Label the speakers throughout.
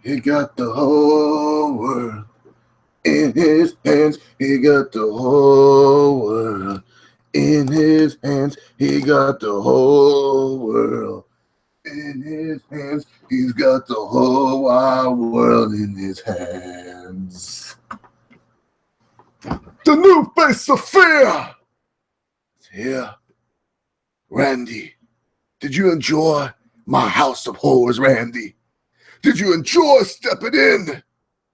Speaker 1: He got the whole world in his hands. He got the whole world in his hands. He got the whole world in his hands. He's got the whole wide world in his hands. The new face of fear is here. Randy, did you enjoy my house of horrors, Randy? Did you enjoy stepping in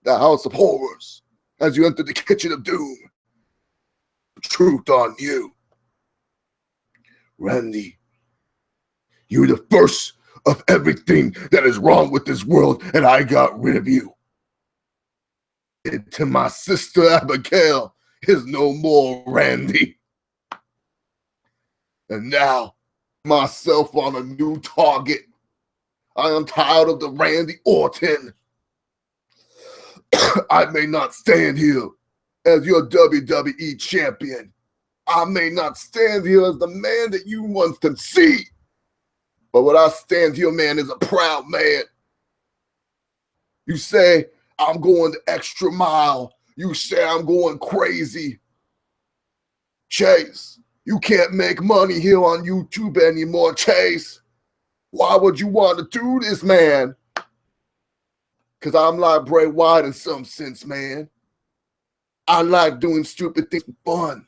Speaker 1: the house of horrors as you entered the kitchen of doom? Truth on you. Randy, you're the first of everything that is wrong with this world, and I got rid of you. To my sister Abigail is no more, Randy. And now, myself on a new target. I am tired of the Randy Orton. I may not stand here as your WWE champion. I may not stand here as the man that you once can see. But what I stand here, man, is a proud man. You say, I'm going the extra mile. You say I'm going crazy. Chase, you can't make money here on YouTube anymore, Chase. Why would you want to do this, man? Because I'm like Bray Wyatt in some sense, man. I like doing stupid things for fun.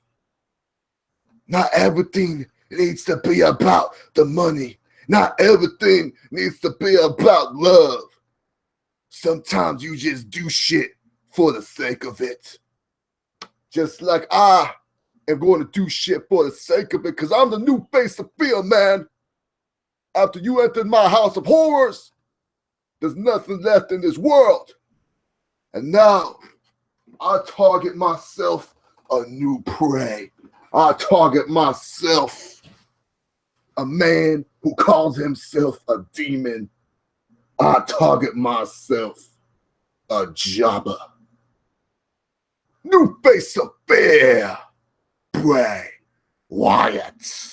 Speaker 1: Not everything needs to be about the money. Not everything needs to be about love. Sometimes you just do shit for the sake of it. Just like I am going to do shit for the sake of it because I'm the new face of fear, man. After you entered my house of horrors, there's nothing left in this world. And now I target myself a new prey. I target myself a man who calls himself a demon. I target myself a jobber. New face of fear, Bray Wyatt.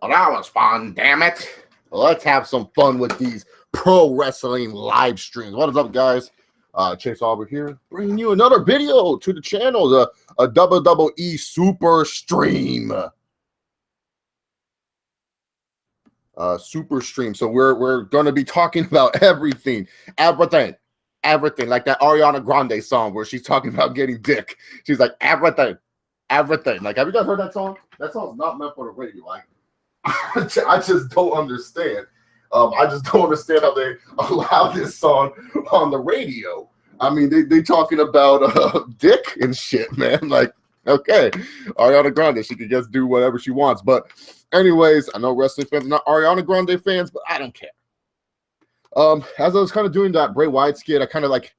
Speaker 1: Well, that was fun, damn it. Let's have some fun with these pro wrestling live streams. What is up, guys? Chase Aubrey here, bringing you another video to the channel, the WWE Super Stream. Super Stream. So we're going to be talking about everything, like that Ariana Grande song where she's talking about getting dick. She's like, everything. Like, have you guys heard that song? That song's not meant for the radio. Like, I just don't understand. I just don't understand how they allow this song on the radio. I mean, they talking about dick and shit, man. Like, okay, Ariana Grande, she can just do whatever she wants. But anyways, I know wrestling fans are not Ariana Grande fans, but I don't care. As I was kind of doing that Bray Wyatt skit, I kind of like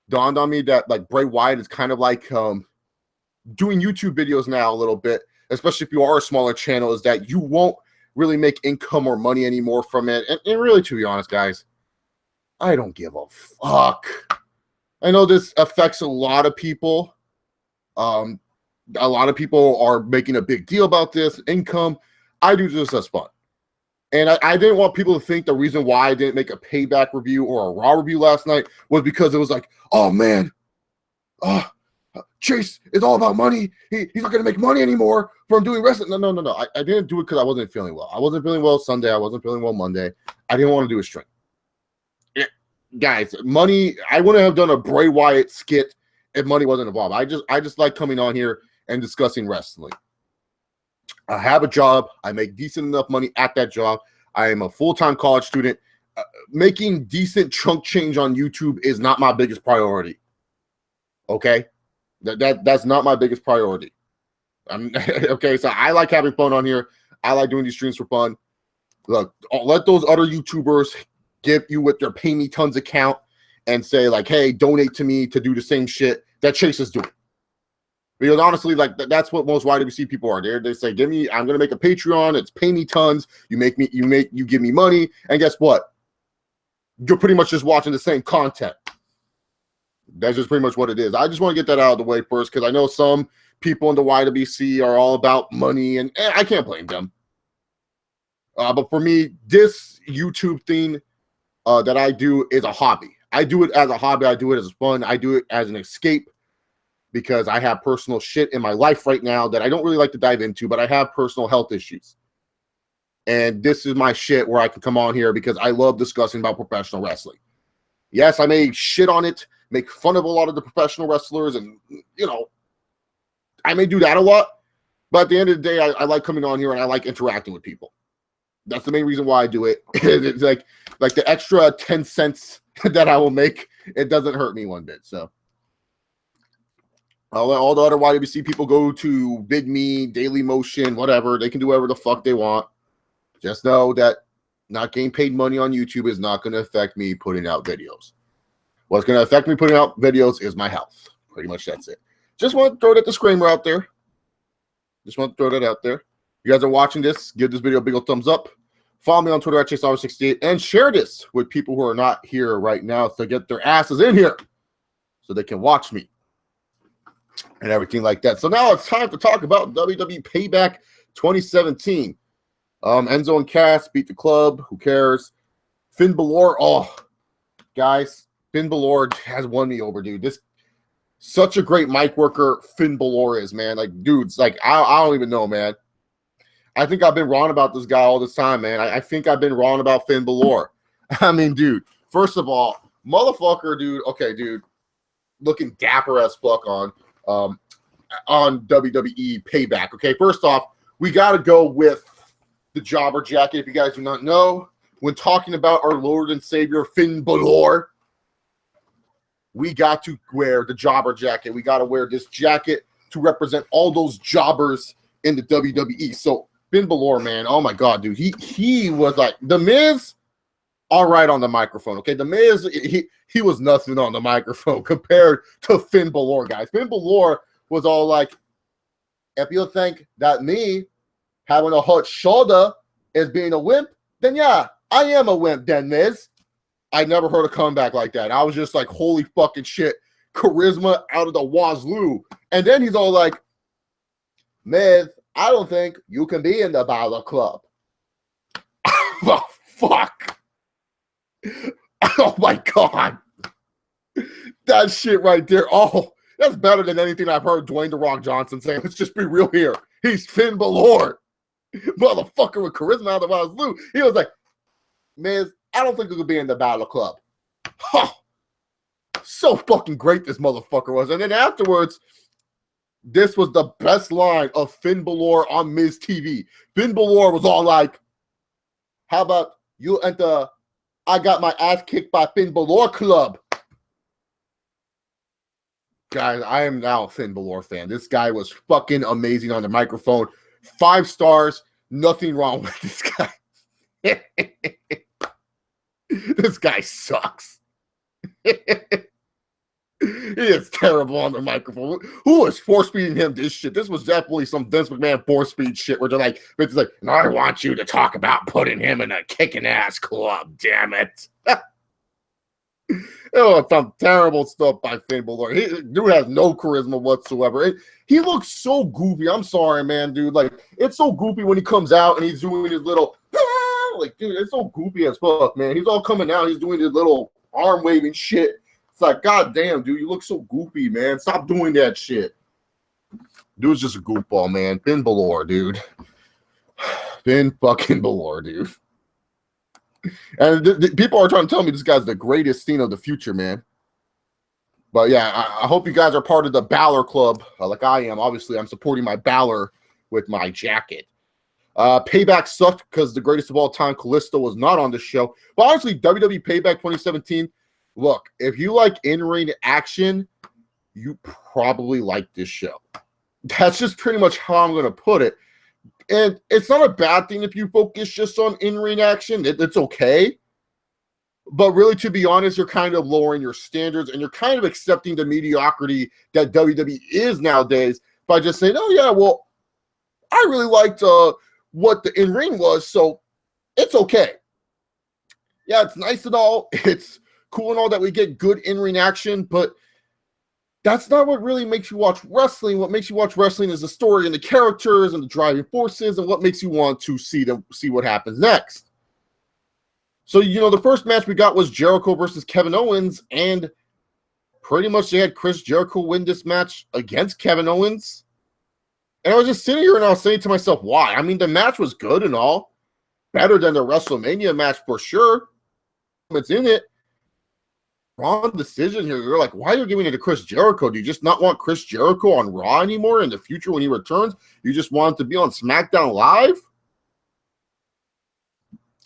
Speaker 1: dawned on me that like Bray Wyatt is kind of like doing YouTube videos now a little bit, especially if you are a smaller channel, is that you won't really make income or money anymore from it. And really, to be honest, guys, I don't give a fuck. I know this affects a lot of people. A lot of people are making a big deal about this income. I do this as fun. And I didn't want people to think the reason why I didn't make a Payback review or a Raw review last night was because it was like, oh, man, Chase is all about money. He's not going to make money anymore from doing wrestling. No. I didn't do it because I wasn't feeling well. I wasn't feeling well Sunday. I wasn't feeling well Monday. I didn't want to do a stream. Yeah, guys, money, I wouldn't have done a Bray Wyatt skit if money wasn't involved. I just like coming on here and discussing wrestling. I have a job. I make decent enough money at that job. I am a full-time college student. Making decent chunk change on YouTube is not my biggest priority. Okay? That's not my biggest priority. Okay, so I like having fun on here. I like doing these streams for fun. Look, let those other YouTubers give you with their Pay Me Tons account and say like, hey, donate to me to do the same shit that Chase is doing. Because honestly, like that's what most YWC people are. They say, give me, I'm gonna make a Patreon. It's Pay Me Tons. You give me money, and guess what? You're pretty much just watching the same content. That's just pretty much what it is. I just want to get that out of the way first because I know some people in the YWC are all about money, and I can't blame them. But for me, this YouTube thing that I do is a hobby. I do it as a hobby. I do it as fun. I do it as an escape because I have personal shit in my life right now that I don't really like to dive into, but I have personal health issues. And this is my shit where I can come on here because I love discussing about professional wrestling. Yes, I may shit on it, make fun of a lot of the professional wrestlers, and, you know, I may do that a lot, but at the end of the day, I like coming on here and I like interacting with people. That's the main reason why I do it. It's like the extra 10 cents that I will make, it doesn't hurt me one bit. So I'll let all the other YWC people go to Big Me, Daily Motion, whatever. They can do whatever the fuck they want. Just know that not getting paid money on YouTube is not going to affect me putting out videos. What's going to affect me putting out videos is my health. Pretty much that's it. Just want to throw that disclaimer out there. Just want to throw that out there. If you guys are watching this, give this video a big old thumbs up. Follow me on Twitter at ChaseHoward68 and share this with people who are not here right now so get their asses in here so they can watch me and everything like that. So now it's time to talk about WWE Payback 2017. Enzo and Cass beat the club. Who cares? Finn Balor. Oh, guys, Finn Balor has won me over, dude. This such a great mic worker Finn Balor is, man. Like, dudes, like I don't even know, man. I think I've been wrong about this guy all this time, man. I think I've been wrong about Finn Balor. I mean, dude, first of all, motherfucker, dude. Okay, dude, looking dapper as fuck on WWE Payback. Okay, first off, we got to go with the jobber jacket. If you guys do not know, when talking about our Lord and Savior Finn Balor, we got to wear the jobber jacket. We got to wear this jacket to represent all those jobbers in the WWE. So Finn Balor, man, oh my God, dude, he was like The Miz, all right on the microphone. Okay, The Miz, he was nothing on the microphone compared to Finn Balor, guys. Finn Balor was all like, if you think that me having a hot shoulder is being a wimp, then yeah, I am a wimp then, Miz. I never heard a comeback like that. I was just like, holy fucking shit, charisma out of the wazoo. And then he's all like, Miz, I don't think you can be in the Balor Club. Oh, fuck. Oh, my God. That shit right there. Oh, that's better than anything I've heard Dwayne "The Rock" Johnson say. Let's just be real here. He's Finn Balor. Motherfucker with charisma out of the wazoo. He was like, Miz, I don't think you could be in the Balor Club. Huh. So fucking great this motherfucker was. And then afterwards, this was the best line of Finn Balor on Miz TV. Finn Balor was all like, how about you enter I got my ass kicked by Finn Balor Club? Guys, I am now a Finn Balor fan. This guy was fucking amazing on the microphone. 5 stars. Nothing wrong with this guy. This guy sucks. He is terrible on the microphone. Who was force-feeding him this shit? This was definitely some Vince McMahon force-feed shit where they're like, Vince is like, I want you to talk about putting him in a kicking ass club, damn it. Oh, some terrible stuff by Finn Balor. Dude has no charisma whatsoever. He looks so goofy. I'm sorry, man, dude. Like, it's so goofy when he comes out and he's doing his little, like, dude, it's so goofy as fuck, man. He's all coming out. He's doing his little arm waving shit. It's like, God damn, dude, you look so goofy, man. Stop doing that shit. Dude's just a goofball, man. Finn Balor, dude. Finn fucking Balor, dude. And people are trying to tell me this guy's the greatest scene of the future, man. But yeah, I hope you guys are part of the Balor Club, like I am. Obviously, I'm supporting my Balor with my jacket. Payback sucked because the greatest of all time, Kalisto, was not on the show. But honestly, WWE Payback 2017, look, if you like in-ring action, you probably like this show. That's just pretty much how I'm going to put it. And it's not a bad thing if you focus just on in-ring action. It's okay. But really, to be honest, you're kind of lowering your standards and you're kind of accepting the mediocrity that WWE is nowadays by just saying, oh, yeah, well, I really liked what the in-ring was, so it's okay. Yeah, it's nice and all. It's cool and all that we get good in-ring action, but that's not what really makes you watch wrestling. What makes you watch wrestling is the story and the characters and the driving forces and what makes you want to see what happens next. So, the first match we got was Jericho versus Kevin Owens, and pretty much they had Chris Jericho win this match against Kevin Owens. And I was just sitting here and I was saying to myself, why? I mean, the match was good and all. Better than the WrestleMania match for sure. It's in it. Wrong decision here. You're like, why are you giving it to Chris Jericho? Do you just not want Chris Jericho on Raw anymore in the future when he returns? You just want him to be on SmackDown Live?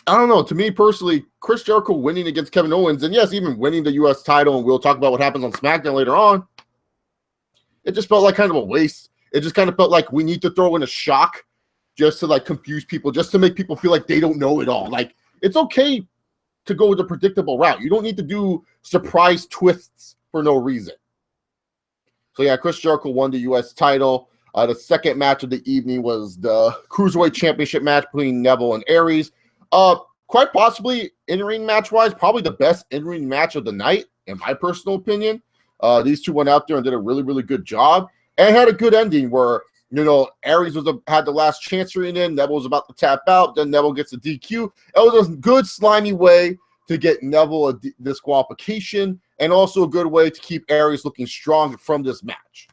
Speaker 1: I don't know. To me personally, Chris Jericho winning against Kevin Owens, and yes, even winning the U.S. title, and we'll talk about what happens on SmackDown later on, it just felt like kind of a waste. It just kind of felt like we need to throw in a shock just to like confuse people, just to make people feel like they don't know it all. Like, it's okay to go with a predictable route. You don't need to do surprise twists for no reason. So yeah, Chris Jericho won the U.S. title. The second match of the evening was the Cruiserweight Championship match between Neville and Aries. Quite possibly, in-ring match-wise, probably the best in-ring match of the night, in my personal opinion. These two went out there and did a really, really good job. And had a good ending where, Aries had the last chance to in, Neville was about to tap out, then Neville gets a DQ. It was a good, slimy way to get Neville a disqualification, and also a good way to keep Aries looking strong from this match.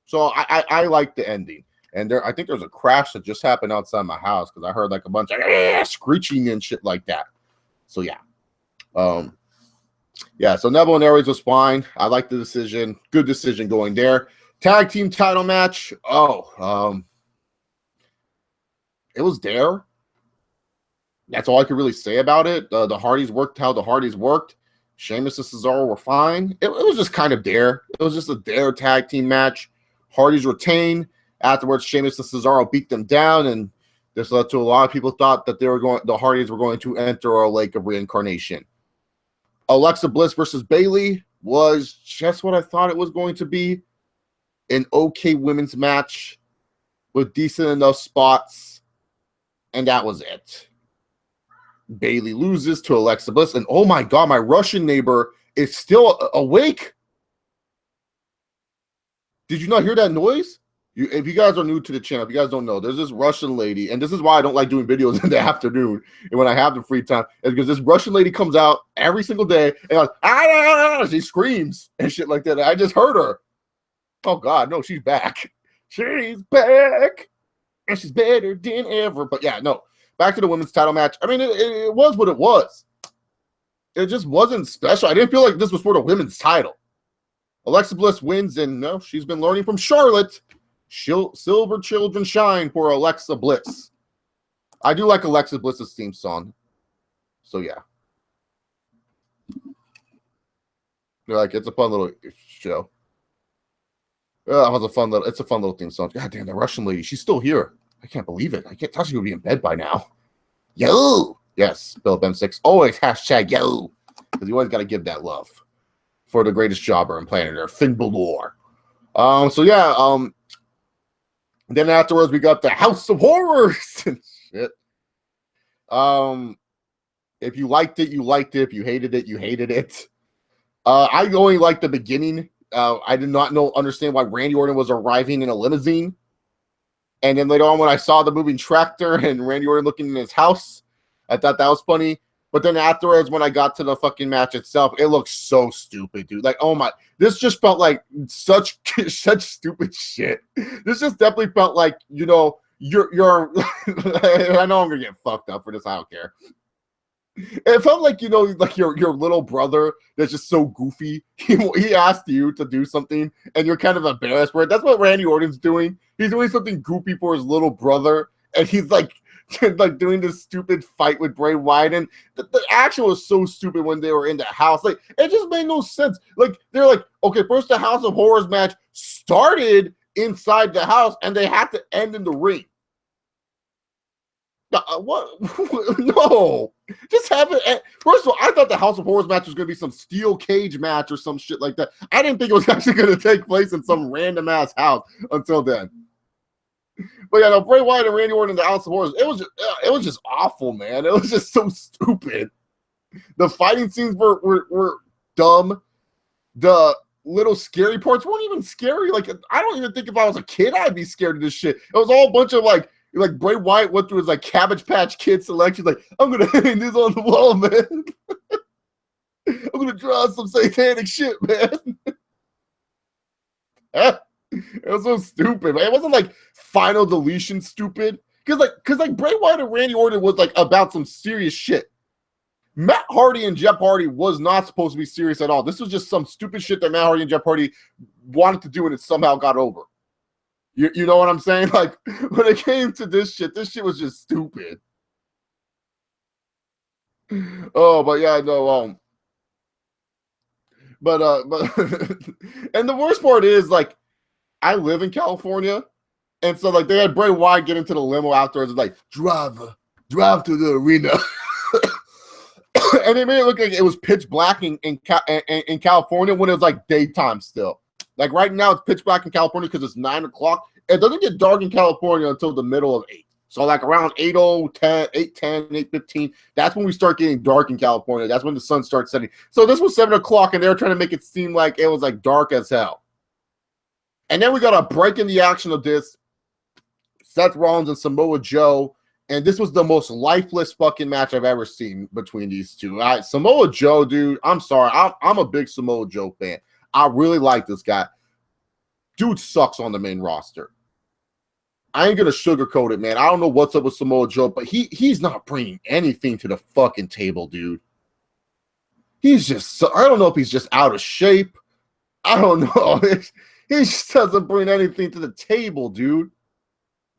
Speaker 1: So I like the ending. And I think there's a crash that just happened outside my house because I heard like a bunch of screeching and shit like that. So yeah. So Neville and Aries was fine. I like the decision. Good decision going there. Tag team title match. It was there. That's all I could really say about it. The Hardys worked how the Hardys worked. Sheamus and Cesaro were fine. It was just kind of there. It was just a dare tag team match. Hardys retained. Afterwards, Sheamus and Cesaro beat them down, and this led to a lot of people thought that the Hardys were going to enter a lake of reincarnation. Alexa Bliss versus Bayley was just what I thought it was going to be. An okay women's match with decent enough spots, and that was it. Bayley loses to Alexa Bliss, and oh my God, my Russian neighbor is still awake. Did you not hear that noise? If you guys are new to the channel, if you guys don't know, there's this Russian lady, and this is why I don't like doing videos in the afternoon and when I have the free time, is because this Russian lady comes out every single day and she screams and shit like that. I just heard her. Oh God, no, she's back. She's back, and she's better than ever. But yeah, no, back to the women's title match. I mean, it was what it was. It just wasn't special. I didn't feel like this was for the women's title. Alexa Bliss wins, and no, she's been learning from Charlotte. Silver children shine for Alexa Bliss. I do like Alexa Bliss's theme song. So yeah. They're like, it's a fun little show. It's a fun little theme song. God damn, the Russian lady, she's still here. I can't believe it. I can't thought she would be in bed by now. Yo! Yes, Bill M6. Always hashtag yo. Because you always got to give that love for the greatest jobber in planet Earth, Finn Balor. Then afterwards, we got the House of Horrors and shit. If you liked it, you liked it. If you hated it, you hated it. I only liked the beginning. I did not understand why Randy Orton was arriving in a limousine. And then later on, when I saw the moving tractor and Randy Orton looking in his house, I thought that was funny. But then afterwards, when I got to the fucking match itself, it looked so stupid, dude. Like, oh my, this just felt like such stupid shit. This just definitely felt like, you're I know I'm gonna get fucked up for this. I don't care. It felt like, like your little brother that's just so goofy. He asked you to do something, and you're kind of embarrassed for it. That's what Randy Orton's doing. He's doing something goofy for his little brother, and he's like doing this stupid fight with Bray Wyatt, and the action was so stupid when they were in the house. Like, it just made no sense. Like, they're like, okay, first the House of Horrors match started inside the house, and they had to end in the ring. What? No, just have it. First of all, I thought the House of Horrors match was going to be some steel cage match or some shit like that. I didn't think it was actually going to take place in some random ass house until then. But yeah, no, Bray Wyatt and Randy Orton in the House of Horrors, it was just awful, man. It was just so stupid. The fighting scenes were dumb. The little scary parts weren't even scary. Like, I don't even think if I was a kid, I'd be scared of this shit. It was all a bunch of like Bray Wyatt went through his like Cabbage Patch Kid selection. Like, I'm gonna hang this on the wall, man. I'm gonna draw some satanic shit, man. It was so stupid, man. It wasn't like Final Deletion stupid. Cause Bray Wyatt and Randy Orton was like about some serious shit. Matt Hardy and Jeff Hardy was not supposed to be serious at all. This was just some stupid shit that Matt Hardy and Jeff Hardy wanted to do, and it somehow got over. You know what I'm saying? Like, when it came to this shit was just stupid. Oh, but yeah, no, but and the worst part is, like, I live in California, and so, like, they had Bray Wyatt get into the limo afterwards and, like, drive to the arena. And they made it look like it was pitch black in California when it was like daytime still. Like right now, it's pitch black in California because it's 9 o'clock. It doesn't get dark in California until the middle of 8. So like around 8:10, 8:10, 8:15, that's when we start getting dark in California. That's when the sun starts setting. So this was 7 o'clock, and they were trying to make it seem like it was like dark as hell. And then we got a break in the action of this. Seth Rollins and Samoa Joe. And this was the most lifeless fucking match I've ever seen between these two. Samoa Joe, dude, I'm sorry. I'm a big Samoa Joe fan. I really like this guy. Dude sucks on the main roster. I ain't going to sugarcoat it, man. I don't know what's up with Samoa Joe, but he's not bringing anything to the fucking table, dude. He's just, I don't know if he's just out of shape. I don't know. He just doesn't bring anything to the table, dude.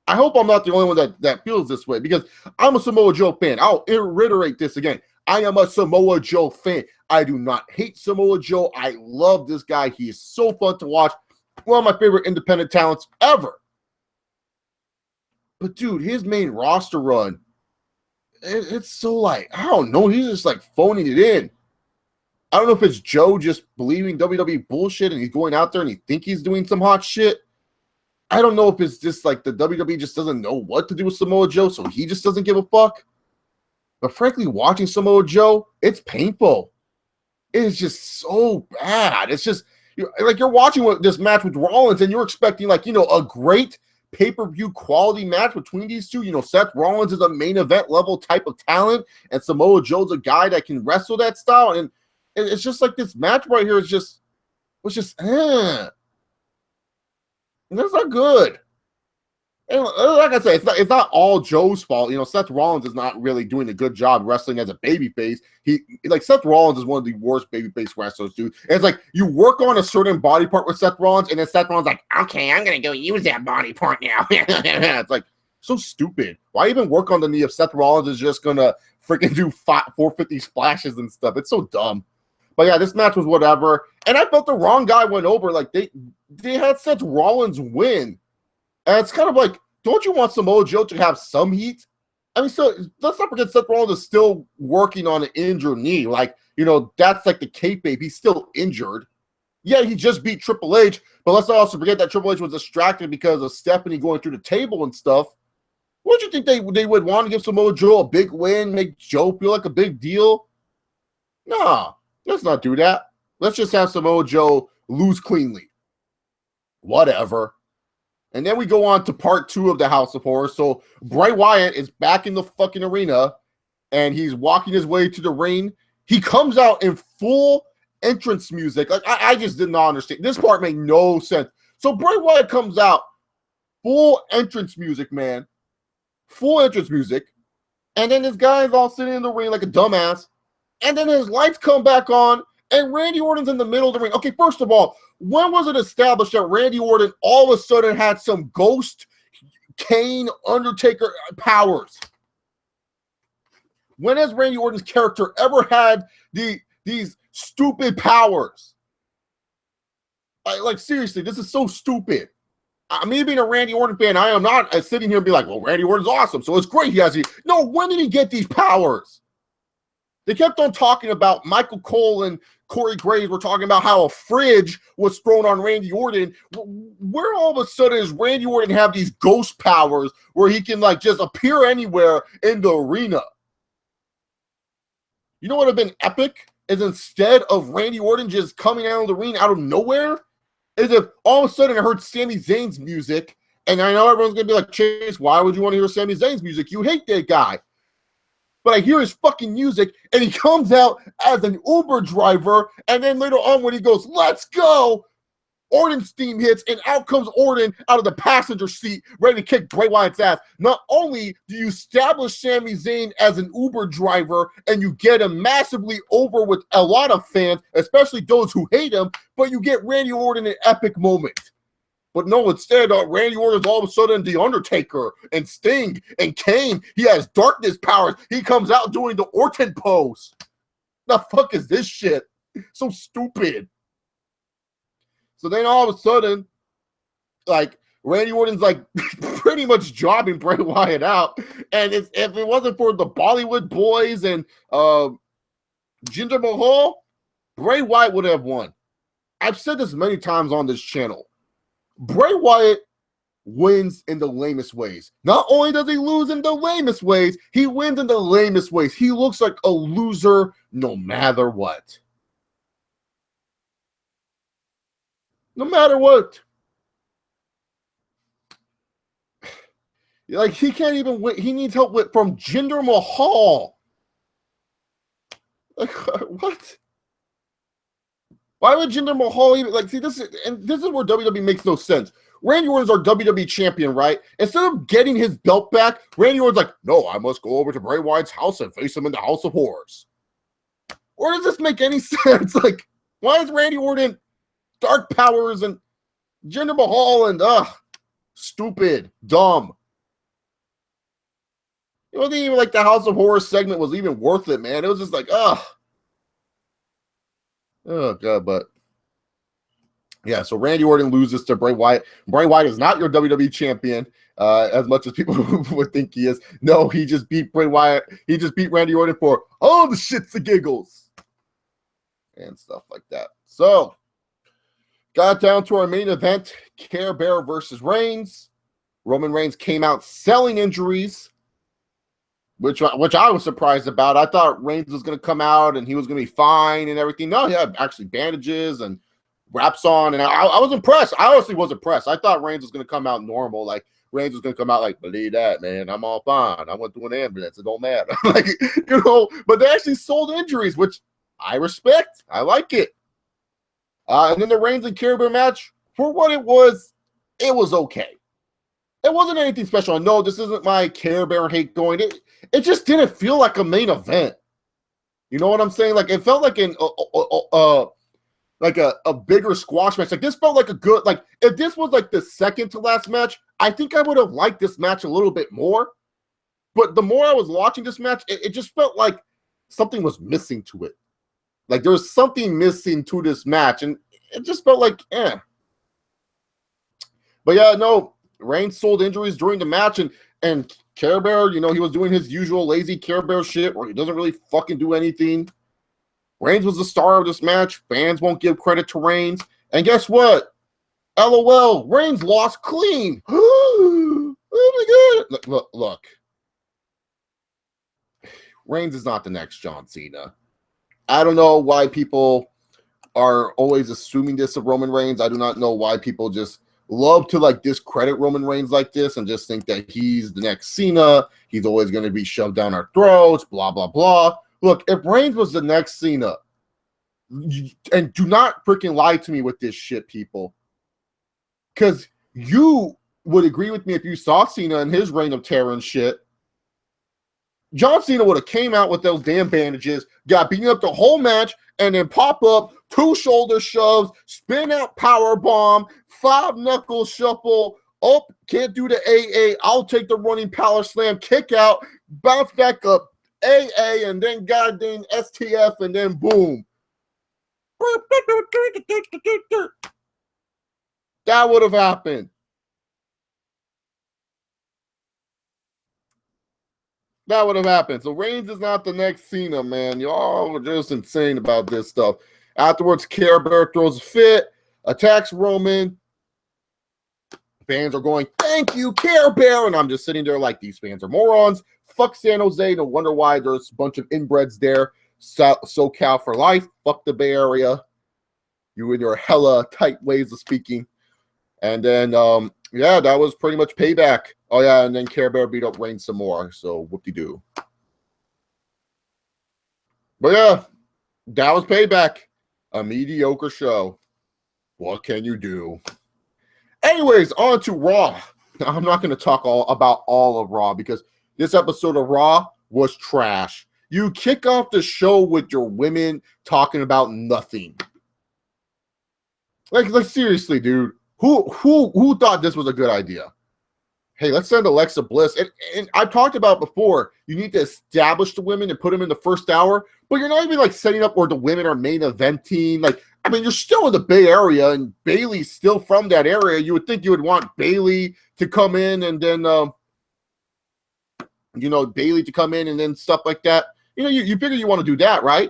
Speaker 1: I hope I'm not the only one that feels this way, because I'm a Samoa Joe fan. I'll reiterate this again. I am a Samoa Joe fan. I do not hate Samoa Joe. I love this guy. He is so fun to watch. One of my favorite independent talents ever. But, dude, his main roster run, it's so like, I don't know. He's just like phoning it in. I don't know if it's Joe just believing WWE bullshit and he's going out there and he think he's doing some hot shit. I don't know if it's just like the WWE just doesn't know what to do with Samoa Joe, so he just doesn't give a fuck. But frankly, watching Samoa Joe, it's painful. It is just so bad. It's just you're watching this match with Rollins and you're expecting a great pay-per-view quality match between these two. Seth Rollins is a main event level type of talent, and Samoa Joe's a guy that can wrestle that style. And it's just like this match right here was just. That's not good. And like I said, it's not all Joe's fault. Seth Rollins is not really doing a good job wrestling as a babyface. Seth Rollins is one of the worst babyface wrestlers, dude. And it's like you work on a certain body part with Seth Rollins, and then Seth Rollins like, okay, I'm gonna go use that body part now. It's like so stupid. Why even work on the knee if Seth Rollins is just gonna freaking do 450 splashes and stuff? It's so dumb. But yeah, this match was whatever. And I felt the wrong guy went over. Like they had Seth Rollins win. And it's kind of like, don't you want Samoa Joe to have some heat? I mean, so let's not forget Seth Rollins is still working on an injured knee. That's like the kayfabe. He's still injured. Yeah, he just beat Triple H, but let's not also forget that Triple H was distracted because of Stephanie going through the table and stuff. What do you think they would want to give Samoa Joe a big win, make Joe feel like a big deal? Nah. Let's not do that. Let's just have Samoa Joe lose cleanly. Whatever. And then we go on to part 2 of the House of Horrors. So Bray Wyatt is back in the fucking arena, and he's walking his way to the ring. He comes out in full entrance music. Like I just did not understand. This part made no sense. So Bray Wyatt comes out, full entrance music, man. Full entrance music. And then this guy is all sitting in the ring like a dumbass. And then his lights come back on, and Randy Orton's in the middle of the ring. Okay, first of all, when was it established that Randy Orton all of a sudden had some ghost, Kane, Undertaker powers? When has Randy Orton's character ever had these stupid powers? Like seriously, this is so stupid. Me being a Randy Orton fan, I am not sitting here and be like, well, Randy Orton's awesome, so it's great he has these. No, when did he get these powers? They kept on talking about Michael Cole and Corey Graves were talking about how a fridge was thrown on Randy Orton. Where all of a sudden does Randy Orton have these ghost powers where he can just appear anywhere in the arena? You know what would have been epic? is instead of Randy Orton just coming out of the ring out of nowhere, is if all of a sudden I heard Sami Zayn's music, and I know everyone's going to be like, Chase, why would you want to hear Sami Zayn's music? You hate that guy. But I hear his fucking music, and he comes out as an Uber driver, and then later on when he goes, let's go, Orton's theme hits, and out comes Orton out of the passenger seat, ready to kick Bray Wyatt's ass. Not only do you establish Sami Zayn as an Uber driver, and you get him massively over with a lot of fans, especially those who hate him, but you get Randy Orton an epic moment. But no, instead, Randy Orton's all of a sudden The Undertaker and Sting and Kane. He has darkness powers. He comes out doing the Orton pose. The fuck is this shit? So stupid. So then all of a sudden, like, Randy Orton's like pretty much jobbing Bray Wyatt out. And if it wasn't for the Bollywood boys and Jinder Mahal, Bray Wyatt would have won. I've said this many times on this channel. Bray Wyatt wins in the lamest ways. Not only does he lose in the lamest ways, he wins in the lamest ways. He looks like a loser no matter what. No matter what. Like, he can't even win. He needs help from Jinder Mahal. Like, what? Why would Jinder Mahal even, like, see, this is where WWE makes no sense. Randy Orton's our WWE champion, right? Instead of getting his belt back, Randy Orton's like, no, I must go over to Bray Wyatt's house and face him in the House of Horrors. Or does this make any sense? Like, why is Randy Orton dark powers and Jinder Mahal and, stupid, dumb. It wasn't even like the House of Horrors segment was even worth it, man. It was just like, oh, God, but yeah, so Randy Orton loses to Bray Wyatt. Bray Wyatt is not your WWE champion, as much as people would think he is. No, he just beat Bray Wyatt. He just beat Randy Orton for all the shits and giggles and stuff like that. So, got down to our main event, Care Bear versus Reigns. Roman Reigns came out selling injuries, which I was surprised about. I thought Reigns was going to come out and he was going to be fine and everything. No, he had actually bandages and wraps on, and I was impressed. I honestly was impressed. I thought Reigns was going to come out normal. Like, Reigns was going to come out like, believe that, man. I'm all fine. I went through an ambulance. It don't matter. Like, you know, but they actually sold injuries, which I respect. I like it. And then the Reigns and Care Bear match, for what it was okay. It wasn't anything special. No, this isn't my Care Bear hate going. It just didn't feel like a main event. You know what I'm saying? Like, it felt like a bigger squash match. Like, this felt like a good, like, if this was like the second to last match, I think I would have liked this match a little bit more. But the more I was watching this match, it just felt like something was missing to it. Like, there was something missing to this match, and it just felt like, eh. But yeah, no, Reigns sold injuries during the match, and Care Bear, you know, he was doing his usual lazy Care Bear shit where he doesn't really fucking do anything. Reigns was the star of this match. Fans won't give credit to Reigns. And guess what? LOL, Reigns lost clean. Oh my God. Look. Reigns is not the next John Cena. I don't know why people are always assuming this of Roman Reigns. I do not know why people just love to like discredit Roman Reigns like this and just think that he's the next Cena. He's always going to be shoved down our throats, blah, blah, blah. Look, if Reigns was the next Cena, and do not freaking lie to me with this shit, people, because you would agree with me if you saw Cena in his reign of terror and shit. John Cena would have came out with those damn bandages, got beaten up the whole match, and then pop up, 2 shoulder shoves, spin out power bomb, 5 knuckle shuffle. Oh, can't do the AA. I'll take the running power slam, kick out, bounce back up, AA, and then goddamn STF, and then boom. That would have happened. That would have happened. So Reigns is not the next Cena, man. Y'all are just insane about this stuff. Afterwards, Care Bear throws a fit, attacks Roman. Fans are going, thank you, Care Bear. And I'm just sitting there like, these fans are morons. Fuck San Jose. No wonder why there's a bunch of inbreds there. SoCal for life. Fuck the Bay Area. You and your hella tight ways of speaking. And then, yeah, that was pretty much Payback. Oh, yeah, and then Care Bear beat up Reigns some more. So, whoop-de-doo. But, yeah, that was Payback. A mediocre show. What can you do? Anyways, on to Raw. I'm not going to talk about all of Raw because this episode of Raw was trash. You kick off the show with your women talking about nothing. Like seriously, dude. Who thought this was a good idea? Hey, let's send Alexa Bliss. And I've talked about before, you need to establish the women and put them in the first hour, but you're not even like setting up where the women are main eventing. Like, I mean, you're still in the Bay Area and Bayley's still from that area. You would think you would want Bayley to come in and then, Bayley to come in and then stuff like that. You figure you want to do that, right?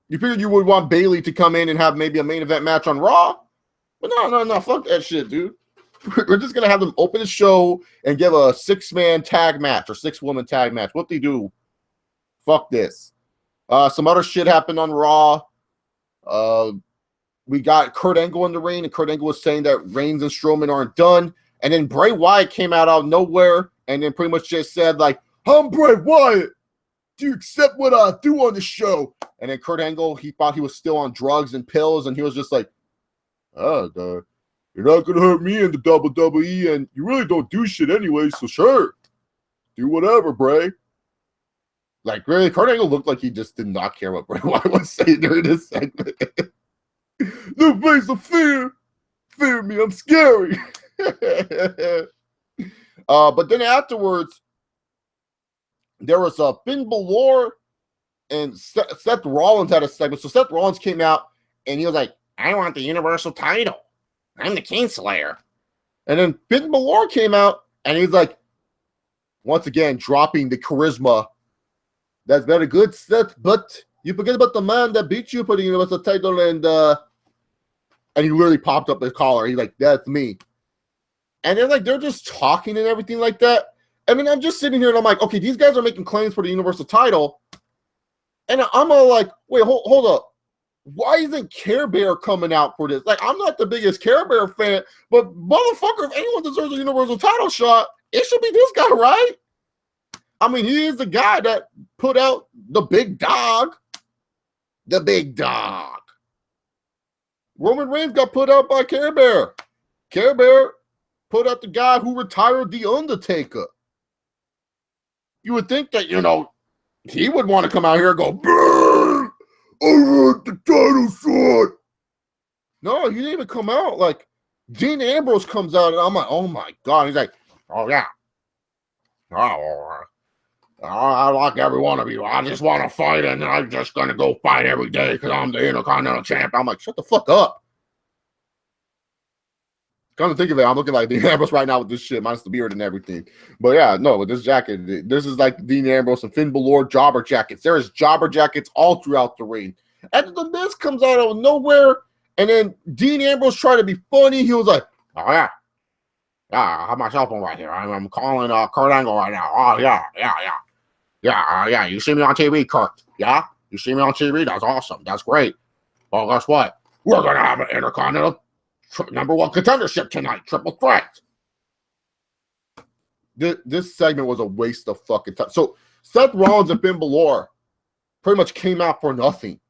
Speaker 1: You figured you would want Bayley to come in and have maybe a main event match on Raw? But no, fuck that shit, dude. We're just going to have them open the show and give a 6-man tag match or 6-woman tag match. What they do? Fuck this. Some other shit happened on Raw. We got Kurt Angle in the ring, and Kurt Angle was saying that Reigns and Strowman aren't done. And then Bray Wyatt came out of nowhere and then pretty much just said, like, I'm Bray Wyatt. Do you accept what I do on the show? And then Kurt Angle, he thought he was still on drugs and pills, and he was just like, you're not going to hurt me in the WWE, and you really don't do shit anyway, so sure. Do whatever, Bray. Like, really, Kurt Angle looked like he just did not care what Bray Wyatt was saying during this segment. No face of fear. Fear me, I'm scary. But then afterwards, there was a Finn Balor and Seth Rollins had a segment. So Seth Rollins came out and he was like, I want the Universal title. I'm the Kingslayer. And then Finn Balor came out and he's like, once again, dropping the charisma. That's very good, Seth, but you forget about the man that beat you for the Universal title. And he literally popped up his collar. He's like, that's me. And they're just talking and everything like that. I mean, I'm just sitting here and I'm like, okay, these guys are making claims for the Universal title. And I'm all like, wait, hold up. Why isn't Care Bear coming out for this? Like, I'm not the biggest Care Bear fan, but motherfucker, if anyone deserves a Universal title shot, it should be this guy, right? I mean, he is the guy that put out the big dog. The big dog. Roman Reigns got put out by Care Bear. Care Bear put out the guy who retired The Undertaker. You would think that, he would want to come out here and go, Brr, I want the title shot. No, he didn't even come out. Like, Dean Ambrose comes out, and I'm like, oh, my God. He's like, oh, yeah. Oh, I like every one of you. I just want to fight, and I'm just going to go fight every day because I'm the Intercontinental Champ. I'm like, shut the fuck up. Come to think of it, I'm looking like Dean Ambrose right now with this shit, minus the beard and everything. But yeah, no, with this jacket, this is like Dean Ambrose and Finn Balor jobber jackets. There is jobber jackets all throughout the ring. And the Miz comes out of nowhere, and then Dean Ambrose tried to be funny. He was like, oh, yeah. Yeah, I have my cell phone right here. I'm calling Kurt Angle right now. Oh, yeah. Yeah, you see me on TV, Kurt. Yeah? You see me on TV? That's awesome. That's great. Well, guess what? We're going to have an Intercontinental number 1 contendership tonight, triple threat. This segment was a waste of fucking time. So Seth Rollins and Finn Balor pretty much came out for nothing.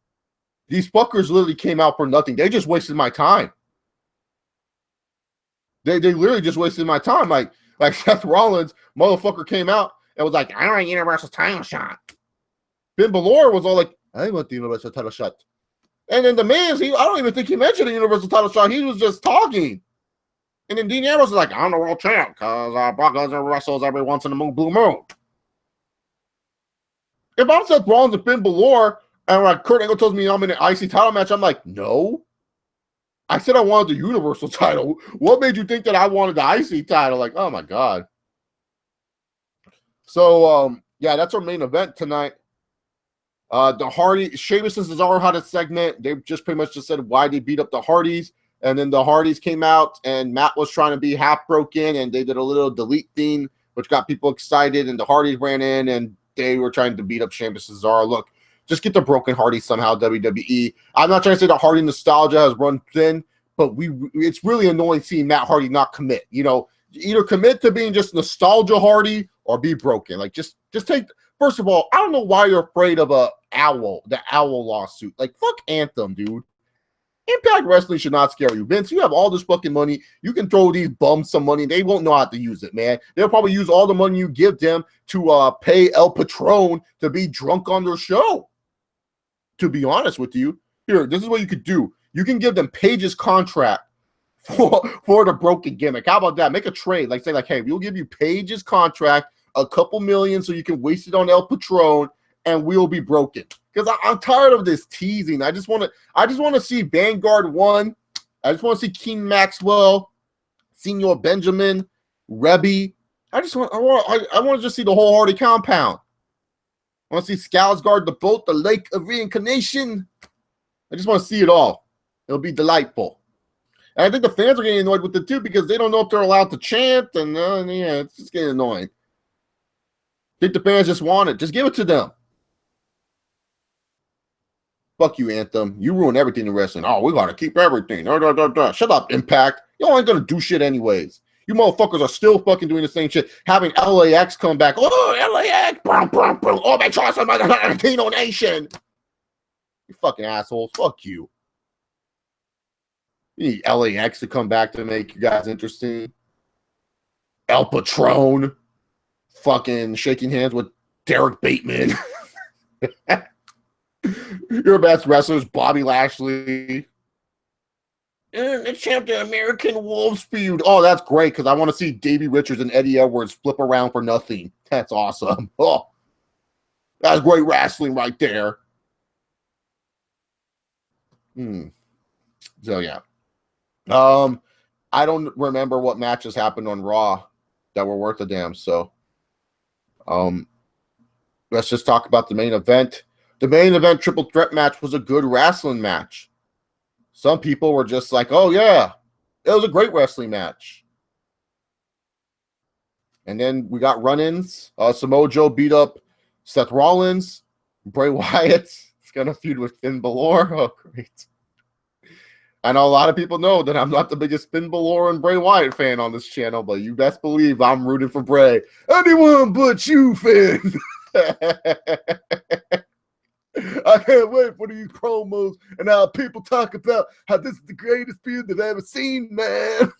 Speaker 1: These fuckers literally came out for nothing. They just wasted my time. They literally just wasted my time. Like Seth Rollins, motherfucker came out and was like, I want a Universal title shot. Finn Balor was all like, I want the Universal title shot. And then the Miz, I don't even think he mentioned a Universal title shot. He was just talking. And then Dean Ambrose was like, I'm the world champ because Brock Lesnar wrestles every once in a blue moon. If I'm Seth Rollins and Finn Balor and like Kurt Angle tells me I'm in an IC title match, I'm like, no. I said I wanted the Universal title. What made you think that I wanted the IC title? Like, oh my God. So, yeah, that's our main event tonight. The Hardy, Sheamus and Cesaro had a segment. They just pretty much just said why they beat up the Hardys. And then the Hardys came out and Matt was trying to be half broken and they did a little delete thing, which got people excited. And the Hardys ran in and they were trying to beat up Sheamus and Cesaro. Look, just get the Broken Hardy somehow, WWE. I'm not trying to say that Hardy nostalgia has run thin, but it's really annoying seeing Matt Hardy not commit. You know, either commit to being just nostalgia Hardy or be broken. Like, just take. First of all, I don't know why you're afraid of the Owl lawsuit. Like, fuck Anthem, dude. Impact Wrestling should not scare you. Vince, you have all this fucking money. You can throw these bums some money. They won't know how to use it, man. They'll probably use all the money you give them to pay El Patron to be drunk on their show. To be honest with you, here, this is what you could do. You can give them Paige's contract for the broken gimmick. How about that? Make a trade. Like, say, like, hey, we'll give you Paige's contract, a couple million, so you can waste it on El Patron, and we'll be broken. Because I'm tired of this teasing. I just want to see Vanguard 1. I just want to see King Maxwell, Senor Benjamin, Rebby. I want to just see the whole Hardy compound. I want to see Skarsgård, the boat, the lake of reincarnation. I just want to see it all. It'll be delightful. And I think the fans are getting annoyed with it too because they don't know if they're allowed to chant, and yeah, it's just getting annoying. I think the fans just want it. Just give it to them. Fuck you, Anthem. You ruin everything in wrestling. Oh, we gotta keep everything. Shut up, Impact. You ain't gonna do shit anyways. You motherfuckers are still fucking doing the same shit. Having LAX come back. Oh, LAX. Oh, my choice of my Latino nation. You fucking assholes. Fuck you. You need LAX to come back to make you guys interesting. El Patron. Fucking shaking hands with Derek Bateman. Your best wrestlers, Bobby Lashley. And the champion American Wolves feud. Oh, that's great because I want to see Davey Richards and Eddie Edwards flip around for nothing. That's awesome. Oh, that's great wrestling right there. So yeah. I don't remember what matches happened on Raw that were worth a damn. So, let's just talk about the main event. The main event triple threat match was a good wrestling match. Some people were just like, oh, yeah, it was a great wrestling match. And then we got run-ins. Samoa Joe beat up Seth Rollins. Bray Wyatt is going to feud with Finn Balor. Oh, great. I know a lot of people know that I'm not the biggest Finn Balor and Bray Wyatt fan on this channel, but you best believe I'm rooting for Bray. Anyone but you, Finn. I can't wait for these promos and how people talk about how this is the greatest feud they've ever seen, man.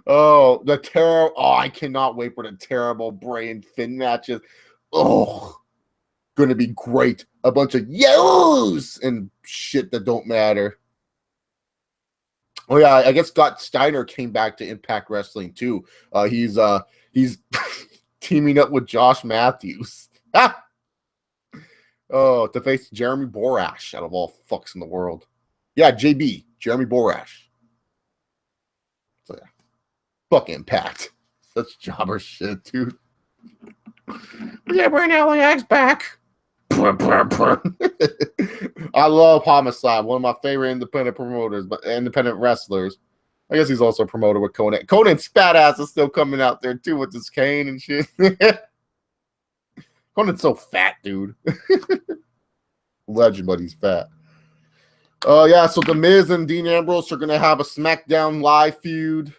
Speaker 1: Oh, the terror. Oh, I cannot wait for the terrible Bray and Finn matches. Oh, going to be great. A bunch of yells and shit that don't matter. Oh, yeah, I guess Scott Steiner came back to Impact Wrestling, too. He's teaming up with Josh Matthews. Oh, to face Jeremy Borash out of all fucks in the world. Yeah, JB, Jeremy Borash. So yeah, fuck Impact. Such jobber shit, dude. Yeah, bring LAX back. I love Homicide, one of my favorite independent promoters, but independent wrestlers. I guess he's also a promoter with Conan. Conan Spadass is still coming out there too with this cane and shit. Conan's so fat, dude. Legend, but he's fat. Yeah, so The Miz and Dean Ambrose are gonna have a SmackDown live feud.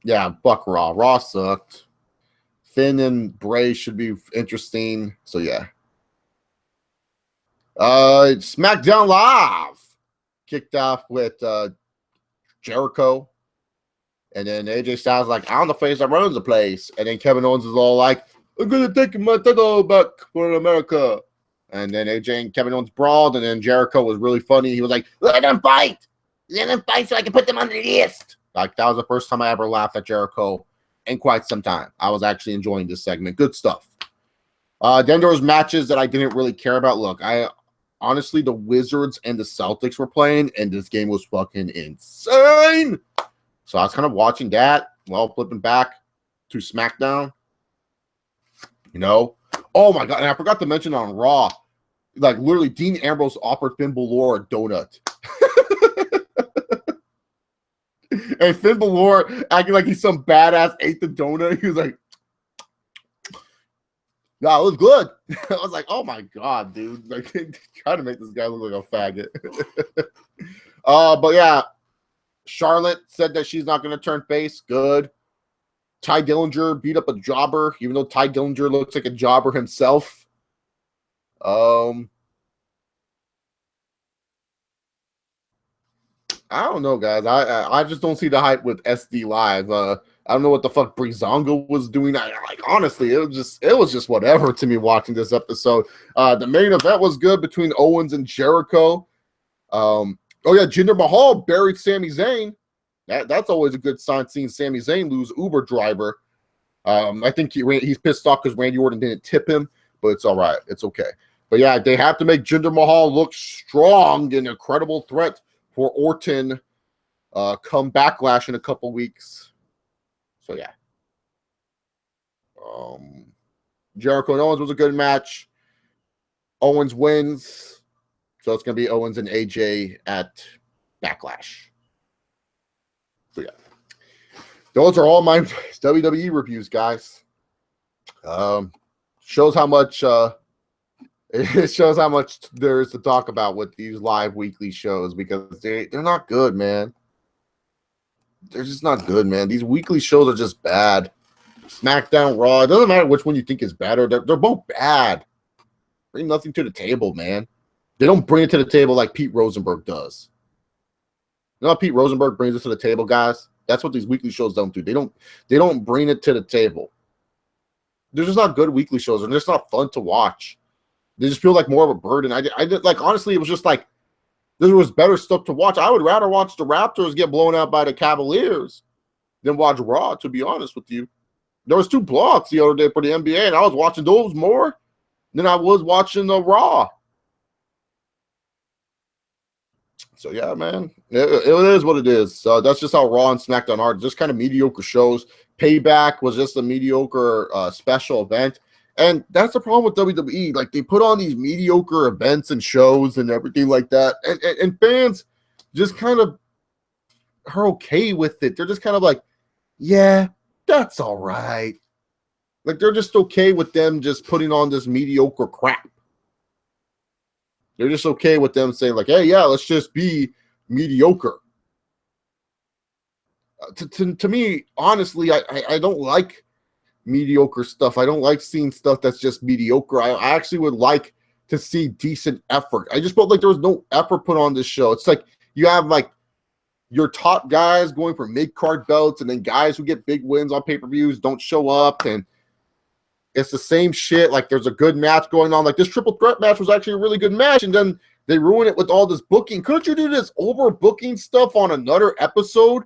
Speaker 1: Yeah, Buck Raw. Raw sucked. Finn and Bray should be interesting. So yeah. SmackDown Live kicked off with Jericho. And then AJ Styles like, I'm the face that runs the place. And then Kevin Owens is all like, I'm going to take my title back for America. And then AJ and Kevin Owens brawled. And then Jericho was really funny. He was like, let them fight. Let them fight so I can put them on the list. Like, that was the first time I ever laughed at Jericho in quite some time. I was actually enjoying this segment. Good stuff. Then there was matches that I didn't really care about. Look, honestly, the Wizards and the Celtics were playing, and this game was fucking insane. So I was kind of watching that while flipping back to SmackDown. You know? Oh, my God. And I forgot to mention on Raw, like, literally, Dean Ambrose offered Finn Balor a donut. And Finn Balor acting like he's some badass, ate the donut. He was like, no, it was good. I was like, oh my God, dude. Like, trying to make this guy look like a faggot. But yeah, Charlotte said that she's not going to turn face. Good. Ty Dillinger beat up a jobber, even though Ty Dillinger looks like a jobber himself. I don't know, guys. I just don't see the hype with SD Live. I don't know what the fuck Breezango was doing. Honestly, it was just whatever to me watching this episode. The main event was good between Owens and Jericho. Oh yeah, Jinder Mahal buried Sami Zayn. That's always a good sign, seeing Sami Zayn lose Uber driver. I think he's pissed off because Randy Orton didn't tip him, but it's all right. It's okay. But yeah, they have to make Jinder Mahal look strong and a credible threat for Orton come Backlash in a couple weeks. So yeah. Jericho and Owens was a good match. Owens wins. So it's going to be Owens and AJ at Backlash. So yeah. Those are all my WWE reviews, guys. Shows how much it shows how much there is to talk about with these live weekly shows, because they're not good, man. They're just not good, man. These weekly shows are just bad. SmackDown, Raw, it doesn't matter which one you think is better. They're both bad. Bring nothing to the table, man. They don't bring it to the table like Pete Rosenberg does. You know how Pete Rosenberg brings it to the table, guys? That's what these weekly shows don't do. They don't bring it to the table. They're just not good weekly shows, and they're just not fun to watch. They just feel like more of a burden. I did like, honestly, it was just like, there was better stuff to watch. I would rather watch the Raptors get blown out by the Cavaliers than watch Raw, to be honest with you. There was 2 blocks the other day for the NBA, and I was watching those more than I was watching the Raw. So yeah, man, it is what it is. So that's just how Raw and SmackDown are. Just kind of mediocre shows. Payback was just a mediocre special event. And that's the problem with WWE. Like, they put on these mediocre events and shows and everything like that. And fans just kind of are okay with it. They're just kind of like, yeah, that's all right. Like, they're just okay with them just putting on this mediocre crap. They're just okay with them saying, like, hey, yeah, let's just be mediocre. To me, honestly, I don't like mediocre stuff. I don't like seeing stuff that's just mediocre. I actually would like to see decent effort. I just felt like there was no effort put on this show. It's like you have like your top guys going for mid-card belts, and then guys who get big wins on pay-per-views don't show up, and it's the same shit. Like, there's a good match going on. Like, this triple threat match was actually a really good match, and then they ruin it with all this booking. Couldn't you do this overbooking stuff on another episode?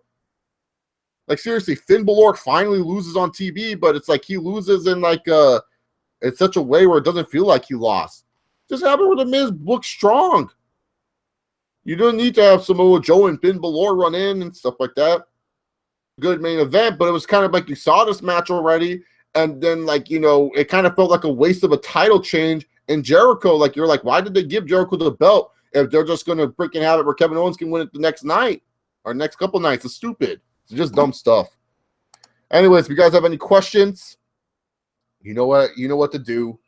Speaker 1: Like, seriously, Finn Balor finally loses on TV, but it's like he loses in like in such a way where it doesn't feel like he lost. Just have it where the Miz looks strong. You don't need to have Samoa Joe and Finn Balor run in and stuff like that. Good main event, but it was kind of like you saw this match already, and then, like, you know, it kind of felt like a waste of a title change in Jericho. Like, you're like, why did they give Jericho the belt if they're just going to freaking have it where Kevin Owens can win it the next night or next couple nights? It's stupid. It's just dumb stuff. Anyways, if you guys have any questions, you know what to do.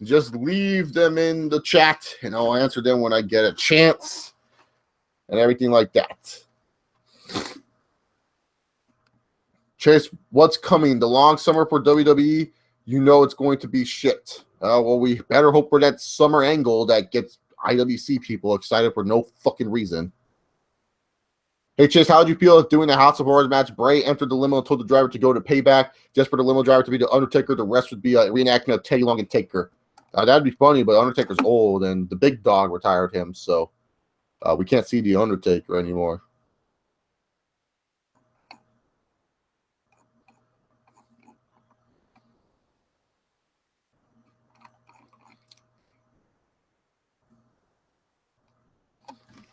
Speaker 1: Just leave them in the chat, and I'll answer them when I get a chance and everything like that. Chase, what's coming? The long summer for WWE? You know it's going to be shit. Well, we better hope for that summer angle that gets IWC people excited for no fucking reason. Hey, Chase, how did you feel doing the House of Horrors match? Bray entered the limo and told the driver to go to Payback just for the limo driver to be the Undertaker. The rest would be a reenactment of Teddy Long and Taker. That'd be funny, but Undertaker's old, and the big dog retired him, so we can't see the Undertaker anymore.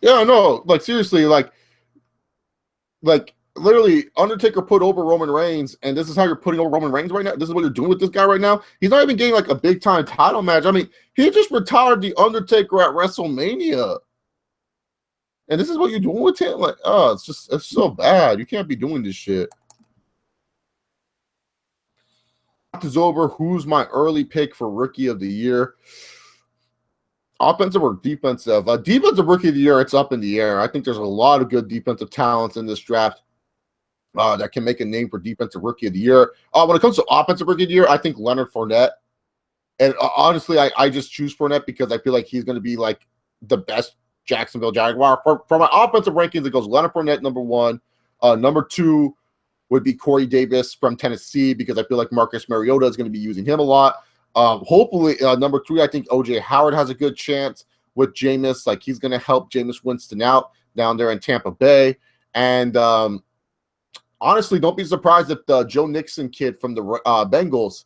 Speaker 1: Yeah, no, like, seriously, like literally, Undertaker put over Roman Reigns, and this is how you're putting over Roman Reigns right now? This is what you're doing with this guy right now? He's not even getting, like, a big-time title match. I mean, he just retired The Undertaker at WrestleMania. And this is what you're doing with him? Like, oh, it's so bad. You can't be doing this shit. Is over. Who's my early pick for rookie of the year? Offensive or defensive? Defensive rookie of the year, it's up in the air. I think there's a lot of good defensive talents in this draft that can make a name for defensive rookie of the year. When it comes to offensive rookie of the year, I think Leonard Fournette. And honestly, I just choose Fournette because I feel like he's going to be like the best Jacksonville Jaguar. For my offensive rankings, it goes Leonard Fournette, number 1. Number 2 would be Corey Davis from Tennessee because I feel like Marcus Mariota is going to be using him a lot. Hopefully, number 3, I think OJ Howard has a good chance with Jameis. Like, he's going to help Jameis Winston out down there in Tampa Bay. And honestly, don't be surprised if the Joe Mixon kid from the Bengals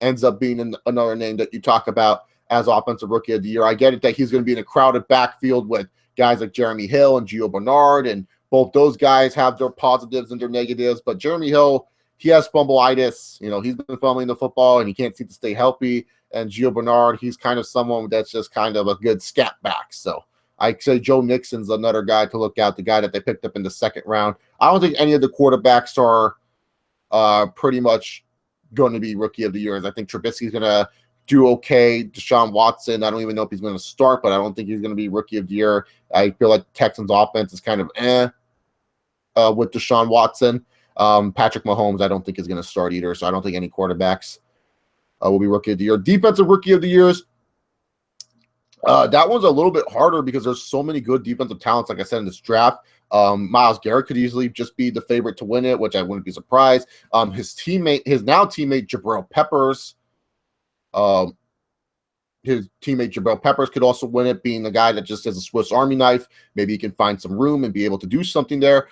Speaker 1: ends up being another name that you talk about as offensive rookie of the year. I get it that he's going to be in a crowded backfield with guys like Jeremy Hill and Gio Bernard, and both those guys have their positives and their negatives. But Jeremy Hill, he has fumbleitis. You know, he's been fumbling the football and he can't seem to stay healthy. And Gio Bernard, he's kind of someone that's just kind of a good scat back. So I say Joe Mixon's another guy to look out, the guy that they picked up in the 2nd round. I don't think any of the quarterbacks are pretty much going to be rookie of the years. I think Trubisky's going to do okay. Deshaun Watson, I don't even know if he's going to start, but I don't think he's going to be rookie of the year. I feel like the Texans offense is kind of with Deshaun Watson. Patrick Mahomes, I don't think is going to start either, so I don't think any quarterbacks will be rookie of the year. Defensive rookie of the years, that one's a little bit harder because there's so many good defensive talents, like I said, in this draft. Myles Garrett could easily just be the favorite to win it, which I wouldn't be surprised. His now teammate Jabril Peppers, could also win it, being the guy that just has a Swiss Army knife. Maybe he can find some room and be able to do something there.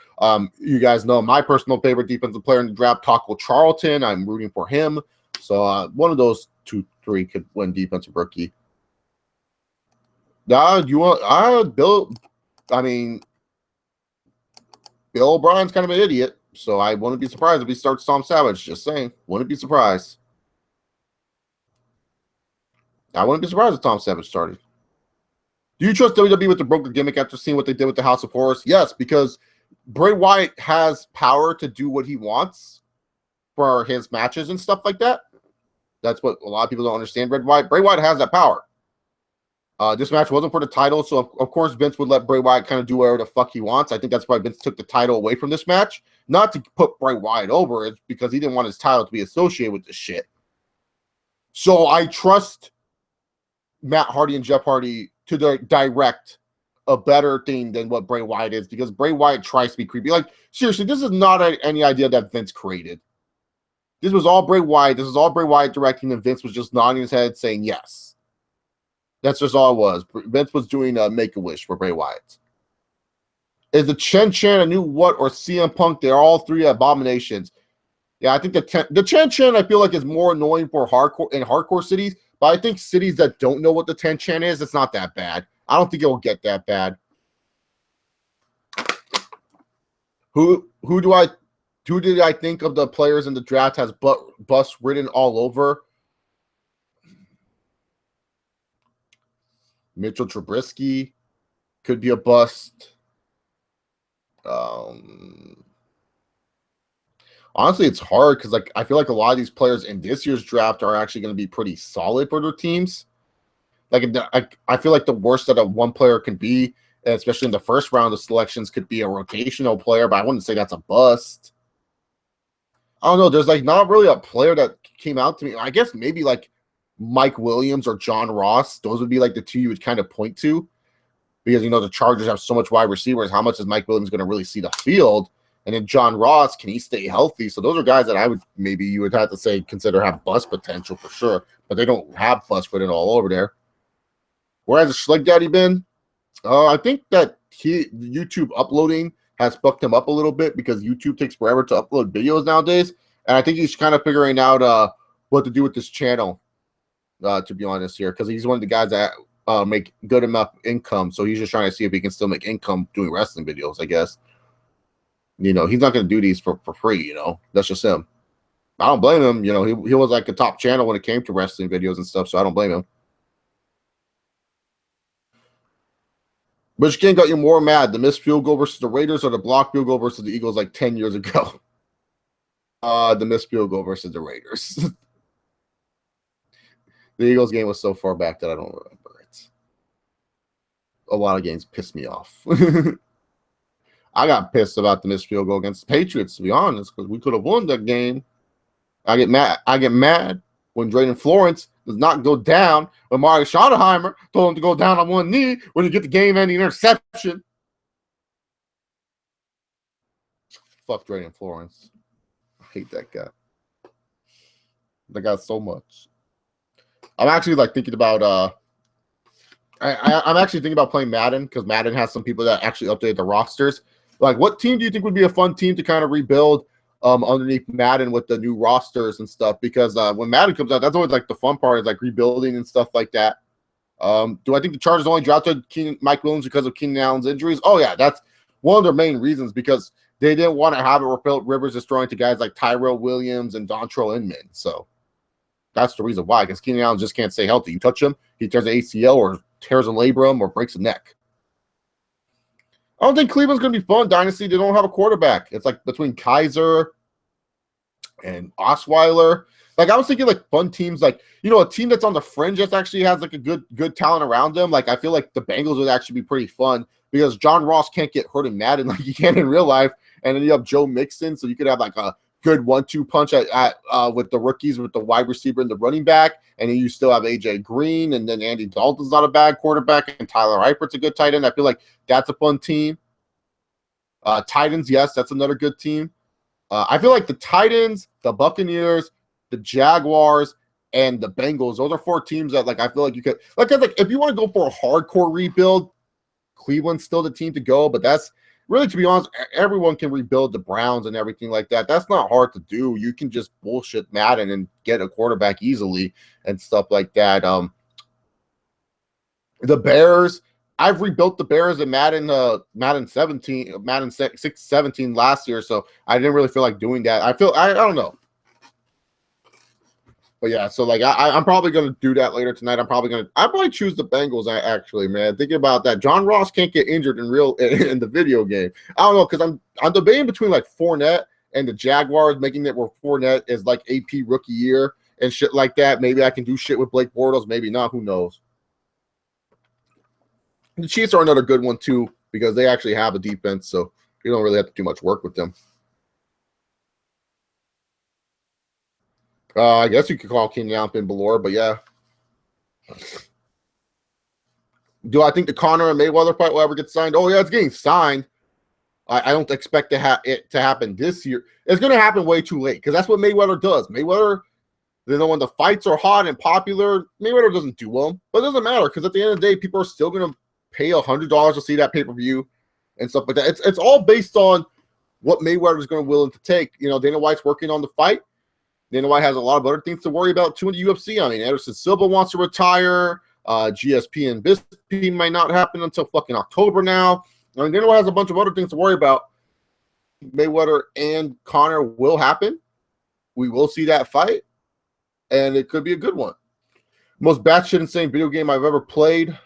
Speaker 1: You guys know my personal favorite defensive player in the draft, Taco Charlton. I'm rooting for him. So one of those 2-3 could win defensive rookie. Bill O'Brien's kind of an idiot, so I wouldn't be surprised if he starts Tom Savage. Just saying. Wouldn't be surprised. I wouldn't be surprised if Tom Savage started. Do you trust WWE with the broker gimmick after seeing what they did with the House of Horrors? Yes, because Bray Wyatt has power to do what he wants for his matches and stuff like that. That's what a lot of people don't understand. Bray Wyatt has that power. This match wasn't for the title, so of course Vince would let Bray Wyatt kind of do whatever the fuck he wants. I think that's why Vince took the title away from this match. Not to put Bray Wyatt over, it's because he didn't want his title to be associated with this shit. So I trust Matt Hardy and Jeff Hardy to direct a better thing than what Bray Wyatt is, because Bray Wyatt tries to be creepy. Like, seriously, this is not any idea that Vince created. This was all Bray Wyatt. This is all Bray Wyatt directing, and Vince was just nodding his head saying yes. That's just all it was. Vince was doing a Make-A-Wish for Bray Wyatt. Is the Chen Chen a new what or CM Punk? They're all 3 abominations. Yeah, I think the Chen Chen I feel like is more annoying for hardcore cities, but I think cities that don't know what the Chen Chen is, it's not that bad. I don't think it will get that bad. Who did I think of the players in the draft has bust written all over? Mitchell Trubisky could be a bust. Honestly, it's hard because I feel like a lot of these players in this year's draft are actually going to be pretty solid for their teams. I feel like the worst that one player can be, especially in the first round of selections, could be a rotational player, but I wouldn't say that's a bust. I don't know. There's not really a player that came out to me. I guess maybe Mike Williams or John Ross. Those would be the 2 you would kind of point to, because the Chargers have so much wide receivers. How much is Mike Williams going to really see the field? And then John Ross, can he stay healthy? So those are guys that you would have to say consider have bust potential for sure, but they don't have bust written all over there. Where has Schleg Daddy been? I think that YouTube uploading has fucked him up a little bit, because YouTube takes forever to upload videos nowadays, and I think he's kind of figuring out what to do with this channel. To be honest here, because he's one of the guys that make good enough income, so he's just trying to see if he can still make income doing wrestling videos, I guess. He's not going to do these for free, That's just him. I don't blame him. He was a top channel when it came to wrestling videos and stuff, so I don't blame him. Which game got you more mad? The missed field goal versus the Raiders or the blocked field goal versus the Eagles like 10 years ago? The missed field goal versus the Raiders. The Eagles game was so far back that I don't remember it. A lot of games pissed me off. I got pissed about the missed field goal against the Patriots, to be honest, because we could have won that game. I get mad when Drayden Florence does not go down when Mario Schottenheimer told him to go down on one knee when you get the game-ending interception. Fuck Drayden Florence. I hate that guy. That guy so much. I'm actually like thinking about I'm actually thinking about playing Madden because Madden has some people that actually updated the rosters. Like, what team do you think would be a fun team to kind of rebuild underneath Madden with the new rosters and stuff? Because when Madden comes out, that's always like the fun part is like rebuilding and stuff like that. Do I think the Chargers only drafted Mike Williams because of Keenan Allen's injuries? Oh yeah, that's one of their main reasons because they didn't want to have it where Rivers is throwing to guys like Tyrell Williams and Dontrell Inman. So that's the reason why, because Keenan Allen just can't stay healthy. You touch him, he tears an ACL or tears a labrum or breaks a neck. I don't think Cleveland's going to be fun. Dynasty, they don't have a quarterback. It's like between Kaiser and Osweiler. Like, I was thinking like fun teams, like, you know, a team that's on the fringe that actually has like a good talent around them. Like, I feel like the Bengals would actually be pretty fun because John Ross can't get hurt in Madden like he can in real life. And then you have Joe Mixon, so you could have like a good 1-2 punch with the rookies, with the wide receiver and the running back. And then you still have AJ Green, and then Andy Dalton's not a bad quarterback, and Tyler Eifert's a good tight end. I feel like that's a fun team. Titans, yes, that's another good team. I feel like the Titans, the Buccaneers, the Jaguars, and the Bengals, those are 4 teams that like I feel like you could like if you want to go for a hardcore rebuild, Cleveland's still the team to go, but that's really, to be honest, everyone can rebuild the Browns and everything like that. That's not hard to do. You can just bullshit Madden and get a quarterback easily and stuff like that. The Bears, I've rebuilt the Bears in Madden 17 last year, so I didn't really feel like doing that. I don't know. But yeah, so like I'm probably gonna do that later tonight. I'll probably choose the Bengals. Actually, man, thinking about that, John Ross can't get injured in the video game. I don't know, because I'm debating between like Fournette and the Jaguars, making it where Fournette is like AP rookie year and shit like that. Maybe I can do shit with Blake Bortles, maybe not. Who knows? The Chiefs are another good one too because they actually have a defense, so you don't really have to do much work with them. I guess you could call Keenan Allen Finn Balor, but yeah. Do I think the Conor and Mayweather fight will ever get signed? Oh, yeah, it's getting signed. I don't expect it to happen this year. It's going to happen way too late because that's what Mayweather does. Mayweather, when the fights are hot and popular, Mayweather doesn't do them. But it doesn't matter because at the end of the day, people are still going to pay $100 to see that pay-per-view and stuff like that. It's all based on what Mayweather is going to willing to take. You know, Dana White's working on the fight. Dana White has a lot of other things to worry about too in the UFC. I mean, Anderson Silva wants to retire. GSP and Bisping might not happen until fucking October now. I mean, Dana White has a bunch of other things to worry about. Mayweather and Conor will happen. We will see that fight, and it could be a good one. Most batshit insane video game I've ever played.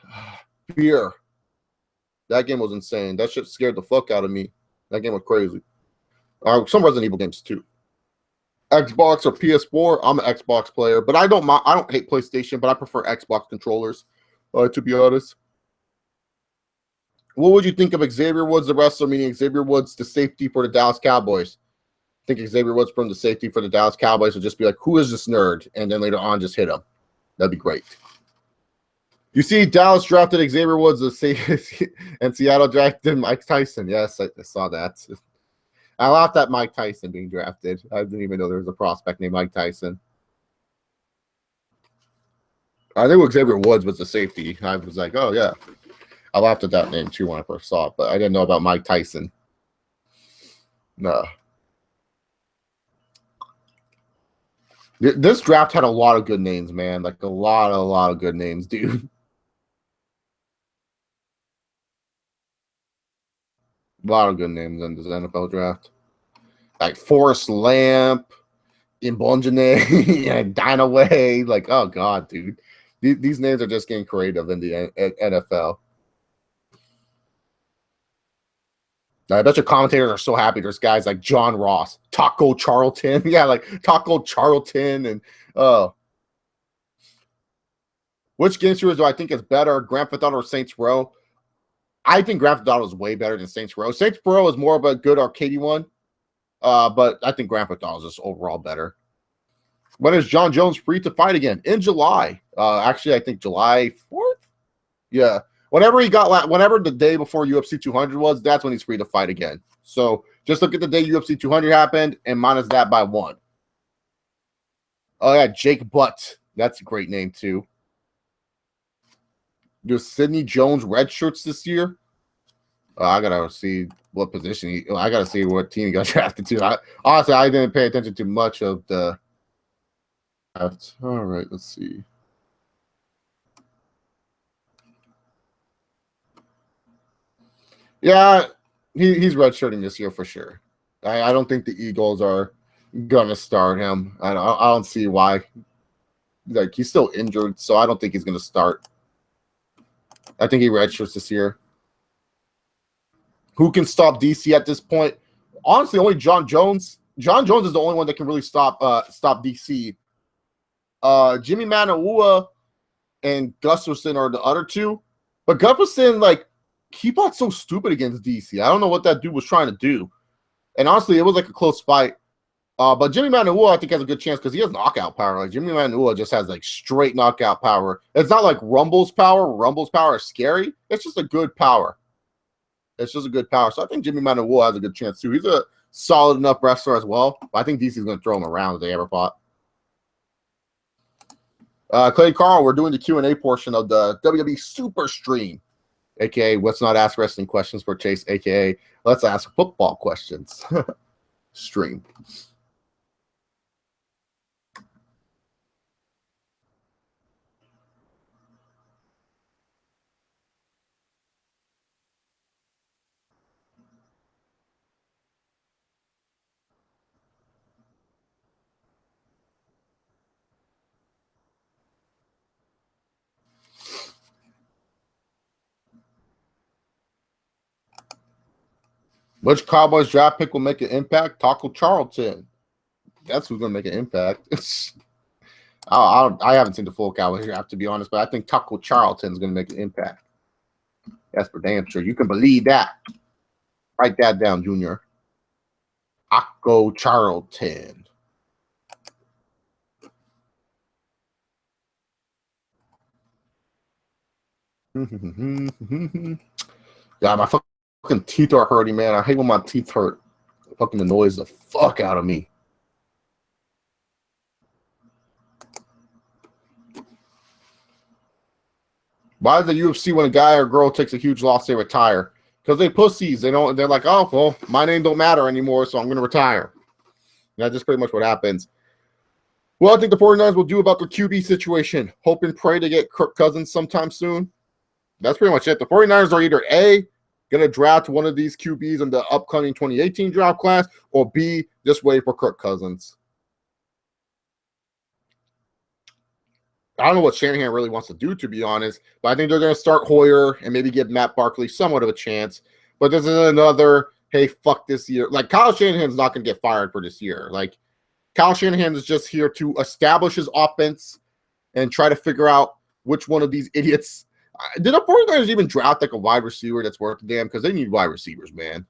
Speaker 1: Fear. That game was insane. That shit scared the fuck out of me. That game was crazy. Some Resident Evil games too. Xbox or PS4, I'm an Xbox player, but I don't hate PlayStation, but I prefer Xbox controllers, to be honest. What would you think of Xavier Woods, the wrestler, meaning Xavier Woods, the safety for the Dallas Cowboys? I think Xavier Woods from the safety for the Dallas Cowboys would just be like, who is this nerd? And then later on, just hit him. That'd be great. You see, Dallas drafted Xavier Woods, the safety, and Seattle drafted Mike Tyson. Yes, I saw that. I laughed at Mike Tyson being drafted. I didn't even know there was a prospect named Mike Tyson. I think Xavier Woods was the safety. I was like, oh, yeah. I laughed at that name, too, when I first saw it, but I didn't know about Mike Tyson. No. This draft had a lot of good names, man. Like, a lot of good names, dude. A lot of good names in this NFL draft. Like Forrest Lamp, Imbonjane, and Dinaway. Like, oh, God, dude. These names are just getting creative in the NFL. I bet your commentators are so happy. There's guys like John Ross, Taco Charlton. Yeah, like Taco Charlton. And which game series do I think is better, Grand Theft Auto or Saints Row? I think Grand Theft Auto is way better than Saints Row. Saints Row is more of a good arcadey one, but I think Grand Theft Auto is just overall better. When is John Jones free to fight again? In July. Actually, I think July 4th. Yeah. Whenever the day before UFC 200 was, that's when he's free to fight again. So just look at the day UFC 200 happened and minus that by 1. Oh, yeah, Jake Butt. That's a great name, too. Does Sidney Jones red shirts this year? I got to see what position I got to see what team he got drafted to. Honestly, I didn't pay attention to much of the. All right, let's see. Yeah, he's redshirting this year for sure. I don't think the Eagles are gonna start him. I don't see why. Like, he's still injured, so I don't think he's gonna start. I think he redshirts this year. Who can stop DC at this point? Honestly, only John Jones. John Jones is the only one that can really stop DC. Jimmy Manaua and Gustafson are the other two. But Gustafson, like, he fought so stupid against DC. I don't know what that dude was trying to do. And honestly, it was like a close fight. But Jimmy Manaua, I think, has a good chance because he has knockout power. Like, Jimmy Manaua just has, like, straight knockout power. It's not like Rumble's power. Rumble's power is scary. It's just a good power. It's just a good power. So I think Jimmy Manaua has a good chance, too. He's a solid enough wrestler as well. But I think DC's going to throw him around if they ever fought. Clay Carl, we're doing the Q&A portion of the WWE Super Stream, a.k.a. Let's Not Ask Wrestling Questions for Chase, a.k.a. Let's Ask Football Questions stream. Which Cowboys draft pick will make an impact? Taco Charlton. That's who's going to make an impact. I haven't seen the full Cowboys draft, to be honest, but I think Taco Charlton is going to make an impact. That's for damn sure. You can believe that. Write that down, Junior. Taco Charlton. Yeah, my fucking teeth are hurting, man. I hate when my teeth hurt. It fucking annoys the fuck out of me. Why does the UFC, when a guy or girl takes a huge loss, they retire? Because they pussies. They're like, oh, well, my name don't matter anymore, so I'm going to retire. And that's just pretty much what happens. Well, I think the 49ers will do about their QB situation. Hope and pray to get Kirk Cousins sometime soon. That's pretty much it. The 49ers are either A, going to draft one of these QBs in the upcoming 2018 draft class, or B, just wait for Kirk Cousins. I don't know what Shanahan really wants to do, to be honest, but I think they're going to start Hoyer and maybe give Matt Barkley somewhat of a chance. But this is another, hey, fuck this year. Like, Kyle Shanahan's not going to get fired for this year. Like, Kyle Shanahan is just here to establish his offense and try to figure out which one of these idiots. Did the 49ers even draft like a wide receiver that's worth a damn? Because they need wide receivers, man.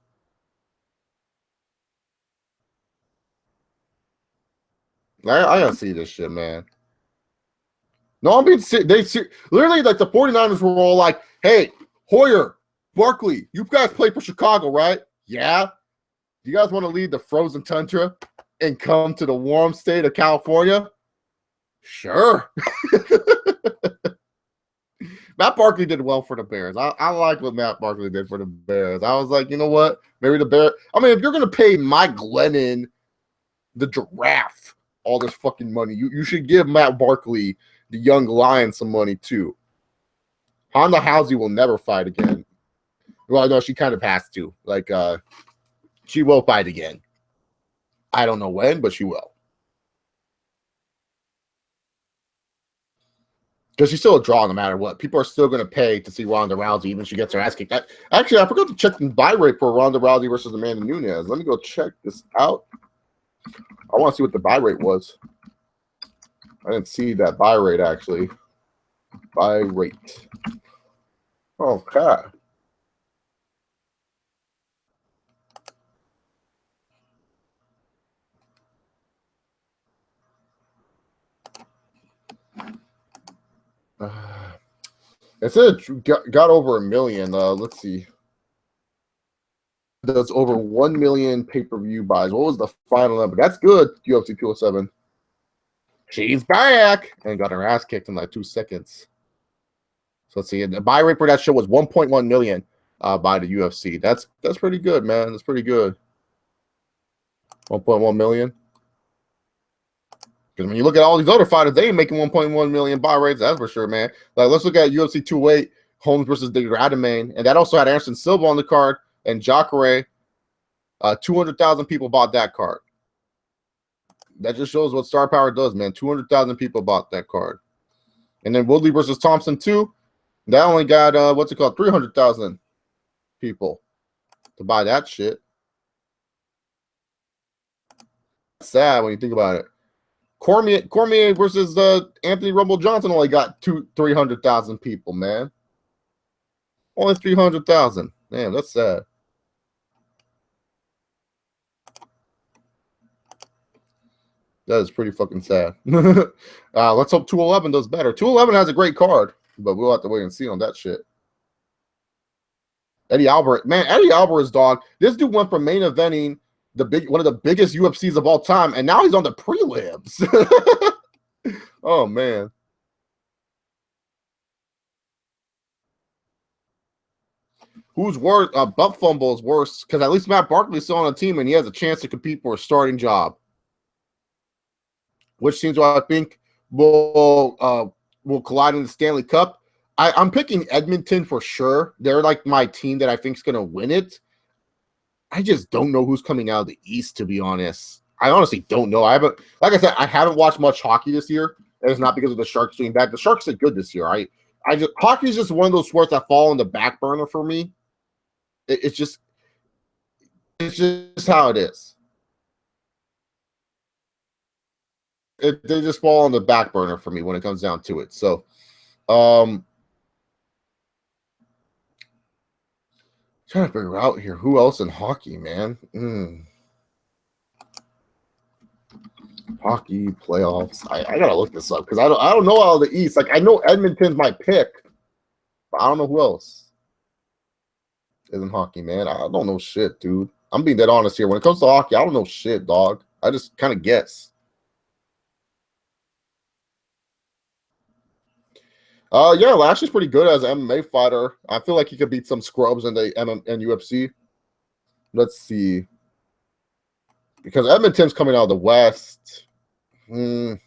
Speaker 1: I gotta see this shit, man. No, I'm being literally, like, the 49ers were all like, hey, Hoyer, Barkley, you guys play for Chicago, right? Yeah. Do you guys want to leave the frozen tundra and come to the warm state of California? Sure. Matt Barkley did well for the Bears. I like what Matt Barkley did for the Bears. I was like, you know what? Maybe the Bears. I mean, if you're going to pay Mike Glennon, the giraffe, all this fucking money, you should give Matt Barkley, the young lion, some money too. Honda Housey will never fight again. Well, no, she kind of has to. Like, she will fight again. I don't know when, but she will. Because she's still a draw no matter what. People are still going to pay to see Ronda Rousey, even if she gets her ass kicked. Actually, I forgot to check the buy rate for Ronda Rousey versus Amanda Nunes. Let me go check this out. I want to see what the buy rate was. I didn't see that buy rate, actually. Buy rate. Okay. It said got over 1 million. Let's see. Does over 1 million pay-per-view buys. What was the final number? That's good, UFC 207. She's back and got her ass kicked in like 2 seconds. So let's see. The buy rate for that show was 1.1 million by the UFC. That's pretty good, man. That's pretty good. 1.1 million. Because when you look at all these other fighters, they ain't making 1.1 million buy rates. That's for sure, man. Like, let's look at UFC 208, Holmes versus the Radamain. And that also had Anderson Silva on the card and Jacare. 200,000 people bought that card. That just shows what star power does, man. 200,000 people bought that card. And then Woodley versus Thompson, too. That only got, 300,000 people to buy that shit. Sad when you think about it. Cormier versus Anthony Rumble Johnson only got 300,000 people, man. Only 300,000. Man, that's sad. That is pretty fucking sad. Let's hope 211 does better. 211 has a great card, but we'll have to wait and see on that shit. Eddie Alvarez, man, Eddie Alvarez, dog. This dude went from main eventing one of the biggest UFCs of all time, and now he's on the prelims. Oh man. Who's worse? Butt Fumble is worse because at least Matt Barkley's still on the team and he has a chance to compete for a starting job. Which teams do I think will collide in the Stanley Cup? I'm picking Edmonton for sure. They're like my team that I think is going to win it. I just don't know who's coming out of the East, to be honest. I honestly don't know. Like I said, I haven't watched much hockey this year. And it's not because of the Sharks doing bad. The Sharks did good this year. Hockey is just one of those sports that fall in the back burner for me. It's just how it is. They just fall on the back burner for me when it comes down to it. So, trying to figure out here who else in hockey, man. Hockey playoffs. I gotta look this up because I don't know all the East. Like I know Edmonton's my pick, but I don't know who else is in hockey, man. I don't know shit, dude. I'm being dead honest here. When it comes to hockey, I don't know shit, dog. I just kind of guess. Yeah, Lashley's pretty good as an MMA fighter. I feel like he could beat some scrubs in the UFC. Let's see. Because Edmonton's coming out of the West. I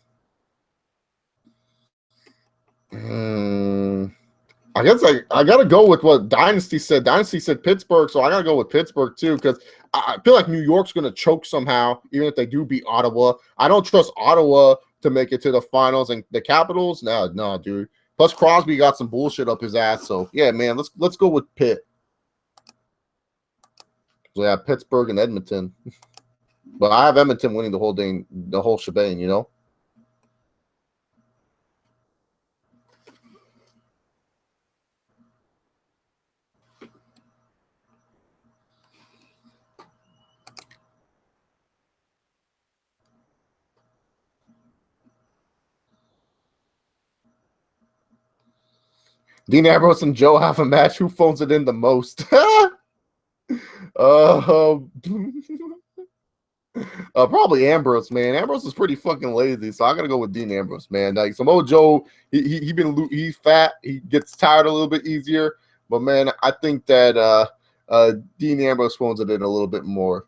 Speaker 1: guess I got to go with what Dynasty said. Dynasty said Pittsburgh, so I got to go with Pittsburgh too because I feel like New York's going to choke somehow, even if they do beat Ottawa. I don't trust Ottawa to make it to the finals and the Capitals. No, dude. Plus Crosby got some bullshit up his ass. So yeah, man, let's go with Pitt. So yeah, Pittsburgh and Edmonton. But I have Edmonton winning the whole thing, the whole shebang, you know. Dean Ambrose and Joe have a match. Who phones it in the most? Probably Ambrose, man. Ambrose is pretty fucking lazy, so I gotta go with Dean Ambrose, man. Like Samoa Joe, he's fat, he gets tired a little bit easier, but man, I think that Dean Ambrose phones it in a little bit more.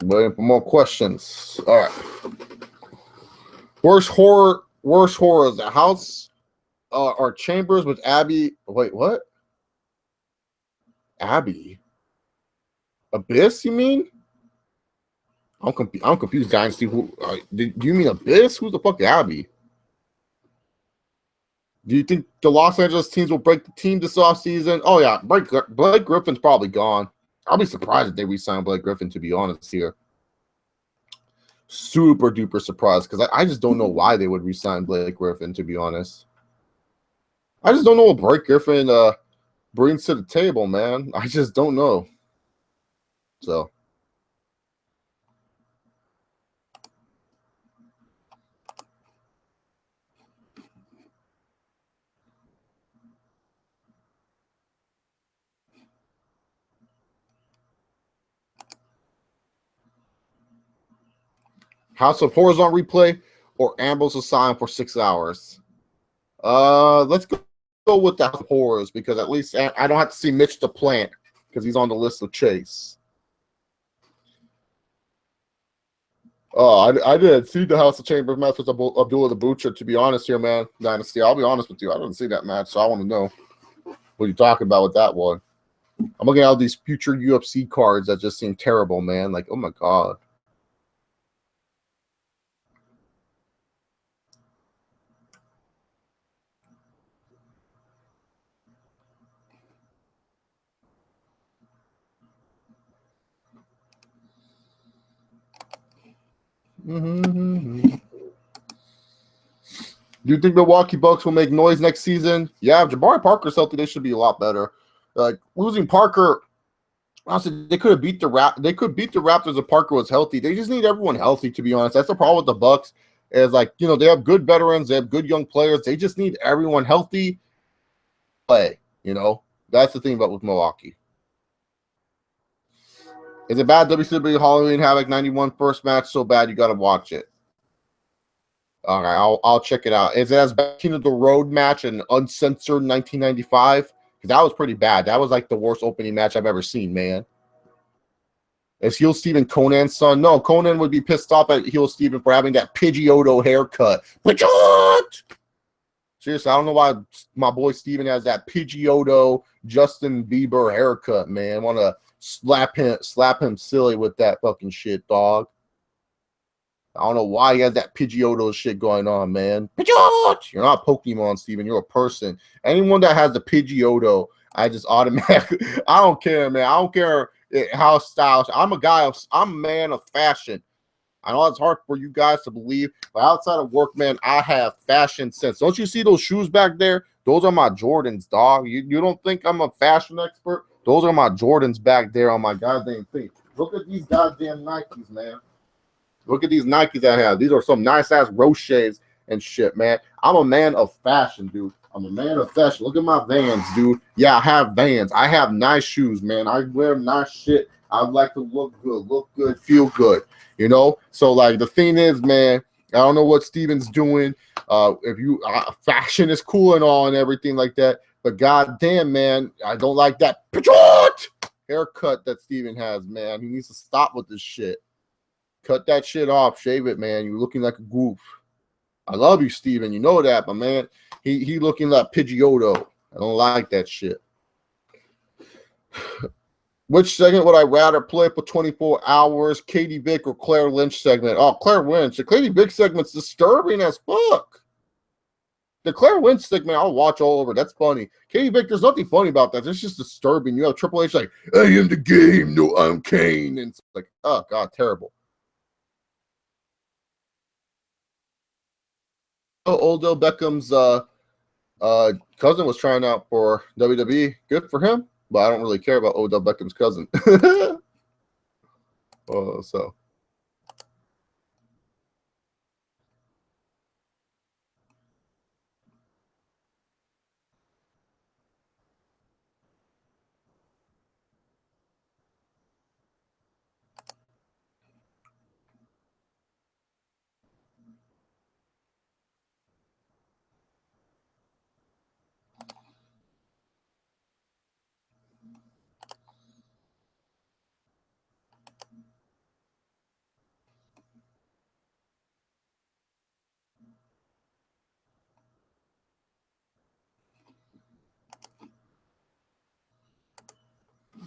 Speaker 1: Waiting for more questions. All right. Worst horror is the house or chambers with Abby. Wait, what? Abby? Abyss, you mean? I'm confused, Dynasty. Who do you mean Abyss? Who's the fuck Abby? Do you think the Los Angeles teams will break the team this offseason? Oh yeah, Blake Griffin's probably gone. I'll be surprised if they re-sign Blake Griffin, to be honest here. Super duper surprised because I just don't know why they would re-sign Blake Griffin, to be honest. I just don't know what Blake Griffin brings to the table, man. I just don't know. So House of Horrors on replay or Ambrose assigned for 6 hours? Let's go with the House of Horrors because at least I don't have to see Mitch the Plant because he's on the list of Chase. Oh, I didn't see the House of Chambers match with Abdullah the Butcher, to be honest here, man. Dynasty, I'll be honest with you. I didn't see that match, so I want to know what you're talking about with that one. I'm looking at all these future UFC cards that just seem terrible, man. Like, oh my God. Mm-hmm. Do you think Milwaukee Bucks will make noise next season? Yeah, if Jabari Parker's healthy, they should be a lot better. Like losing Parker, honestly, they could beat the Raptors if Parker was healthy. They just need everyone healthy, to be honest. That's the problem with the Bucks. Is like, you know, they have good veterans, they have good young players. They just need everyone healthy. Play, you know. That's the thing about with Milwaukee. Is it bad WCW Halloween Havoc 91 first match so bad you got to watch it? All right, I'll check it out. Is it as bad as the Road match and uncensored 1995? Because that was pretty bad. That was like the worst opening match I've ever seen, man. Is Heel Steven Conan's son? No, Conan would be pissed off at Heel Steven for having that Pidgeotto haircut. Pidgeot! Seriously, I don't know why my boy Steven has that Pidgeotto Justin Bieber haircut, man. Want to slap him silly with that fucking shit, dog. I don't know why he has that Pidgeotto shit going on, man. Pidgeot! You're not Pokemon, Steven. You're a person. Anyone that has the Pidgeotto, I just automatically, I don't care, man. I don't care how stylish. I'm a man of fashion. I know it's hard for you guys to believe, but outside of work, man, I have fashion sense. Don't you see those shoes back there? Those are my Jordans, dog. You don't think I'm a fashion expert? Those are my Jordans back there on my goddamn feet. Look at these goddamn Nikes, man. Look at these Nikes I have. These are some nice-ass Roches and shit, man. I'm a man of fashion, dude. I'm a man of fashion. Look at my Vans, dude. Yeah, I have Vans. I have nice shoes, man. I wear nice shit. I like to look good, feel good, you know? So, like, the thing is, man, I don't know what Steven's doing. If you fashion is cool and all and everything like that, but goddamn, man, I don't like that haircut that Steven has, man. He needs to stop with this shit. Cut that shit off. Shave it, man. You're looking like a goof. I love you, Steven. You know that, but man, he looking like Pidgeotto. I don't like that shit. Which segment would I rather play for 24 hours? Katie Vick or Claire Lynch segment? Oh, Claire Lynch. The Katie Vick segment's disturbing as fuck. The Claire Lynch segment, I'll watch all over. That's funny. Katie Vick, there's nothing funny about that. It's just disturbing. You have Triple H like, I am the game. No, I'm Kane. And it's like, oh, God, terrible. Odell Beckham's cousin was trying out for WWE. Good for him, but I don't really care about Odell Beckham's cousin. So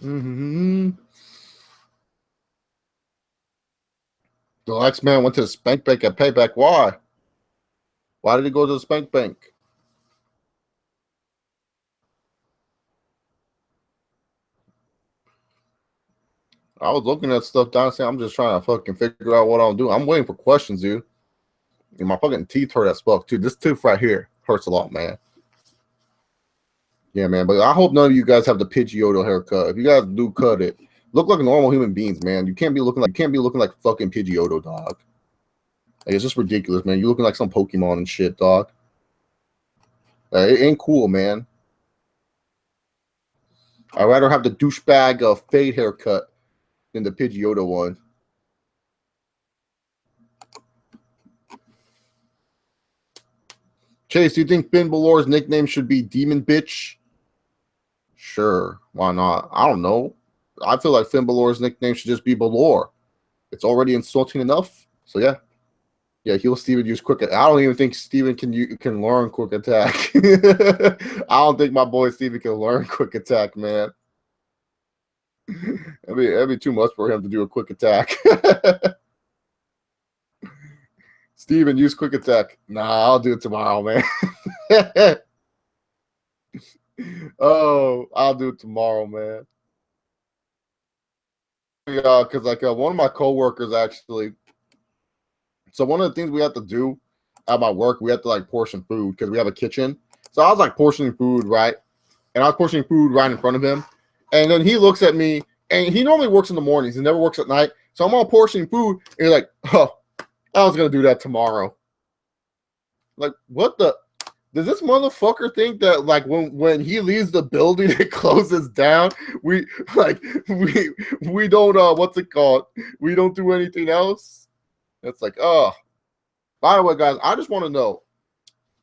Speaker 1: The X-Man went to the spank bank at Payback. Why? Why did he go to the spank bank? I was looking at stuff down saying I'm just trying to fucking figure out what I'm doing. I'm waiting for questions, dude. And my fucking teeth hurt as fuck, too. This tooth right here hurts a lot, man. Yeah, man. But I hope none of you guys have the Pidgeotto haircut. If you guys do cut it, look like normal human beings, man. You can't be looking like fucking Pidgeotto, dog. Like, it's just ridiculous, man. You looking like some Pokemon and shit, dog. It ain't cool, man. I'd rather have the douchebag fade haircut than the Pidgeotto one. Chase, do you think Finn Balor's nickname should be Demon Bitch? Sure, why not? I don't know. I feel like Finn Balor's nickname should just be Balor. It's already insulting enough. So yeah. Yeah, he'll Steven use quick. I don't even think Steven can learn quick attack. I don't think my boy Steven can learn quick attack, man. That'd be too much for him to do a quick attack. Steven, use quick attack. Nah, I'll do it tomorrow, man. Oh, I'll do it tomorrow, man. Yeah, because like one of my coworkers actually. So one of the things we have to do at my work, we have to like portion food because we have a kitchen. So I was like portioning food, right? And I was portioning food right in front of him. And then he looks at me, and he normally works in the mornings. He never works at night. So I'm all portioning food, and he's like, oh, I was going to do that tomorrow. Like, what the? Does this motherfucker think that, like, when he leaves the building, it closes down? We don't, what's it called? We don't do anything else? It's like, oh. By the way, guys, I just want to know,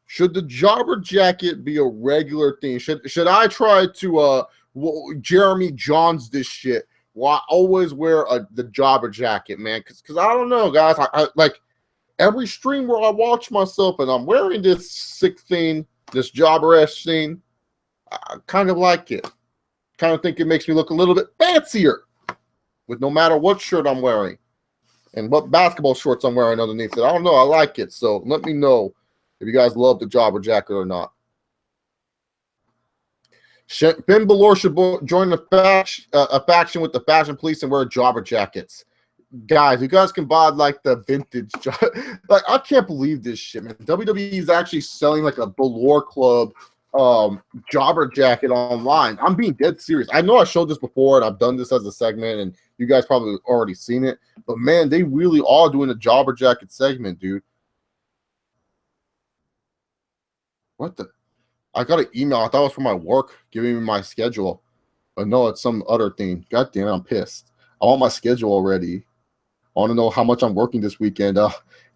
Speaker 1: should the jobber jacket be a regular thing? Should I try to Jeremy Johns this shit? Well, I always wear the jobber jacket, man, because I don't know, guys. I like every stream where I watch myself and I'm wearing this sick thing, this jobber-esque thing. I kind of like it. Kind of think it makes me look a little bit fancier with no matter what shirt I'm wearing and what basketball shorts I'm wearing underneath it. I don't know. I like it. So let me know if you guys love the jobber jacket or not. Finn Balor should join a faction with the fashion police and wear jobber jackets. Guys, you guys can buy like the vintage. Like, I can't believe this shit, man. WWE is actually selling like a Balor Club jobber jacket online. I'm being dead serious. I know I showed this before and I've done this as a segment and you guys probably already seen it. But man, they really are doing a jobber jacket segment, dude. What the? I got an email. I thought it was from my work giving me my schedule. But no, it's some other thing. God damn it, I'm pissed. I want my schedule already. I want to know how much I'm working this weekend.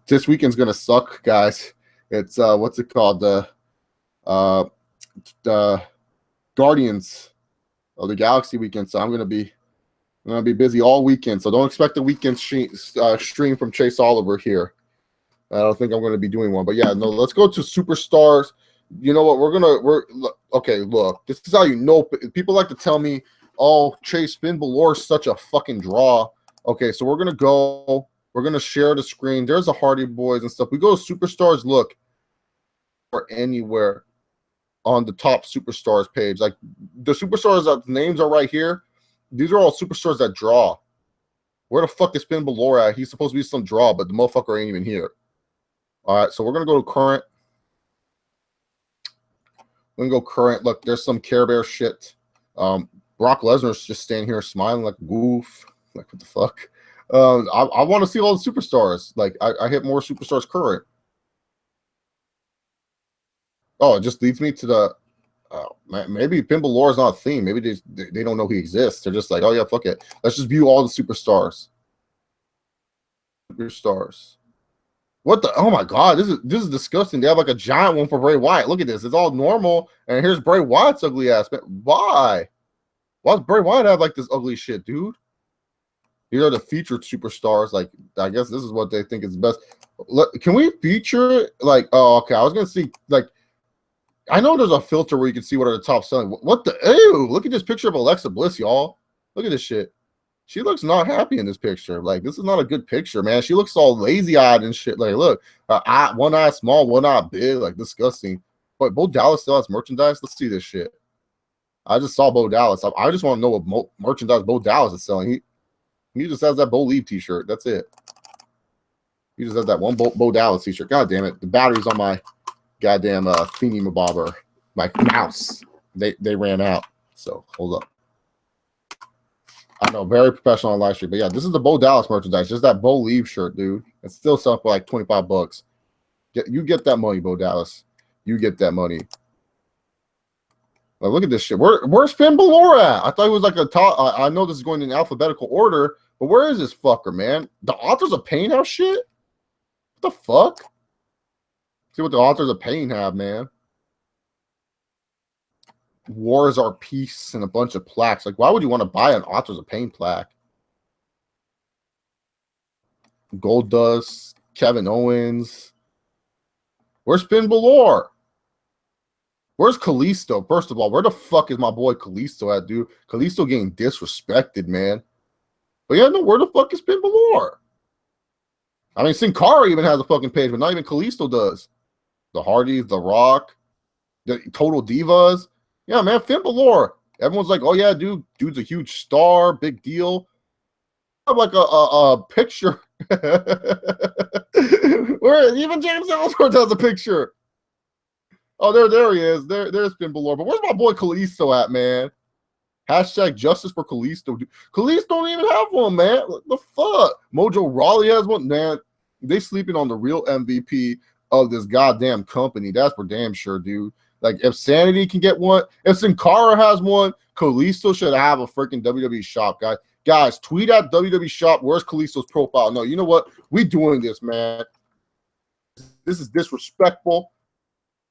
Speaker 1: This weekend's going to suck, guys. It's, what's it called? The Guardians of the Galaxy weekend. So I'm going to be busy all weekend. So don't expect a weekend stream from Chase Oliver here. I don't think I'm going to be doing one. But yeah, no, let's go to Superstars. You know what? Okay, look. This is how you know. People like to tell me, oh, Chase, Finn Balor is such a fucking draw. Okay, so we're going to share the screen. There's the Hardy Boys and stuff. We go to Superstars, look, or anywhere on the top Superstars page. Like, the Superstars that names are right here. These are all Superstars that draw. Where the fuck is Finn Balor at? He's supposed to be some draw, but the motherfucker ain't even here. All right, so we're going to go to current. We're going to go current. Look, there's some Care Bear shit. Brock Lesnar's just standing here smiling like a goof. Like, what the fuck? I want to see all the Superstars. Like, I hit more Superstars current. Oh, it just leads me to the maybe Finn Balor is not a theme. Maybe they don't know he exists. They're just like, oh yeah, fuck it. Let's just view all the Superstars. Superstars. What the? Oh my god, this is disgusting. They have like a giant one for Bray Wyatt. Look at this. It's all normal, and here's Bray Wyatt's ugly ass. Why? Why does Bray Wyatt have like this ugly shit, dude? These are the featured Superstars. Like, I guess this is what they think is best. Can we feature like? Oh, okay. I was gonna see like. I know there's a filter where you can see what are the top selling. What the? Ew! Look at this picture of Alexa Bliss, y'all. Look at this shit. She looks not happy in this picture. Like, this is not a good picture, man. She looks all lazy-eyed and shit. Like, look, one eye small, one eye big, like disgusting. But Bo Dallas still has merchandise. Let's see this shit. I just saw Bo Dallas. I just want to know what merchandise Bo Dallas is selling. He just has that Bo Leave t-shirt. That's it. He just has that one Bo Dallas t-shirt. God damn it. The battery's on my goddamn thingy-mabobber. My mouse. They ran out. So, hold up. I know, very professional on live stream. But yeah, this is the Bo Dallas merchandise. Just that Bo Leave shirt, dude. It's still selling for like 25 bucks. You get that money, Bo Dallas. You get that money. Like, look at this shit. Where's Finn Balor at? I thought he was like a top. I know this is going in alphabetical order, but where is this fucker, man? The Authors of Pain have shit? What the fuck? See what the Authors of Pain have, man. War is Our Peace and a bunch of plaques. Like, why would you want to buy an Authors of Pain plaque? Goldust, Kevin Owens. Where's Finn Balor? Where's Kalisto? First of all, where the fuck is my boy Kalisto at, dude? Kalisto getting disrespected, man. But yeah, no, where the fuck is Finn Balor? I mean, Sin Cara even has a fucking page, but not even Kalisto does. The Hardys, The Rock, the Total Divas. Yeah, man, Finn Balor. Everyone's like, oh, yeah, dude's a huge star, big deal. I have like a picture. Where even James Ellsworth has a picture. Oh, there he is. There's Finn Balor. But where's my boy Kalisto at, man? Hashtag justice for Kalisto. Kalisto don't even have one, man. What the fuck? Mojo Rawley has one. Man, they sleeping on the real MVP of this goddamn company. That's for damn sure, dude. Like, if Sanity can get one, if Sin Cara has one, Kalisto should have a freaking WWE Shop, guys. Guys, tweet at WWE Shop. Where's Kalisto's profile? No, you know what? We doing this, man. This is disrespectful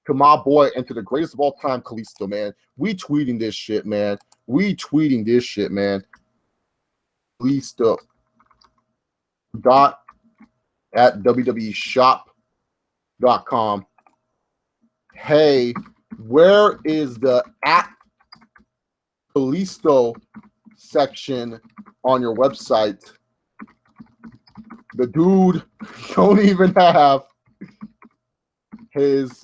Speaker 1: to my boy and to the greatest of all time, Kalisto, man. We tweeting this shit, man. We tweeting this shit, man. Kalisto. At WWEshop.com. Hey, where is the at Kalisto section on your website? The dude don't even have his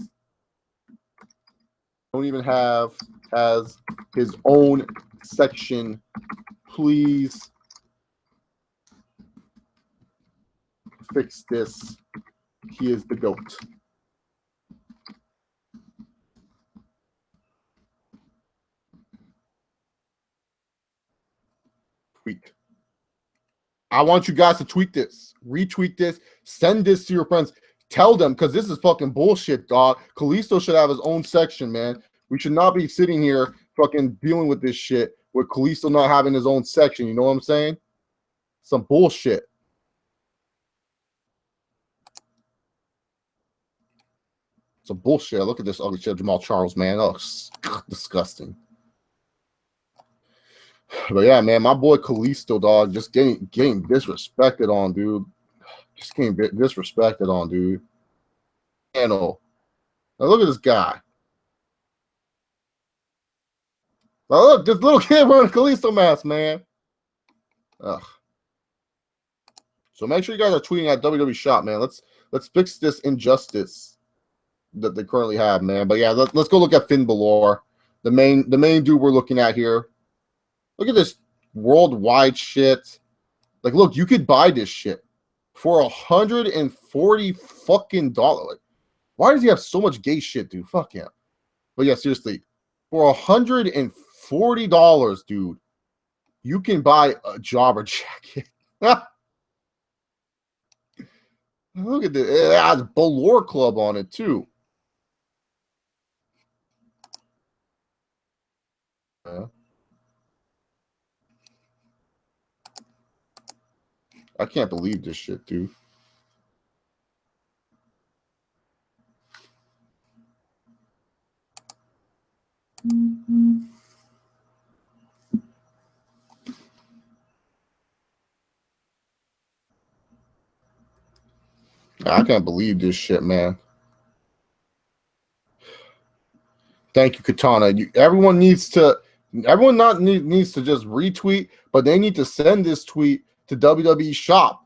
Speaker 1: has his own section. Please fix this. He is the GOAT. Tweet. I want you guys to tweet this, retweet this, send this to your friends. Tell them, because this is fucking bullshit, dog. Kalisto should have his own section, man. We should not be sitting here fucking dealing with this shit with Kalisto not having his own section. You know what I'm saying? Some bullshit. Some bullshit. Look at this ugly shit, Jamal Charles, man. Oh, disgusting. But yeah, man, my boy Kalisto, dog, just getting disrespected on, dude. Just getting disrespected on, dude. Now look at this guy. Now look, this little kid wearing a Kalisto mask, man. Ugh. So make sure you guys are tweeting at WWE Shop, man. Let's fix this injustice that they currently have, man. But yeah, let's go look at Finn Balor, the main dude we're looking at here. Look at this worldwide shit. Like, look, you could buy this shit for $140 fucking dollars. Like, why does he have so much gay shit, dude? Fuck him. But yeah, seriously, for $140, dude, you can buy a jobber jacket. Look at this. It has Balor Club on it too. I can't believe this shit, dude. I can't believe this shit, man. Thank you, Katana. Everyone needs to Everyone not needs to just retweet, but they need to send this tweet to WWE Shop.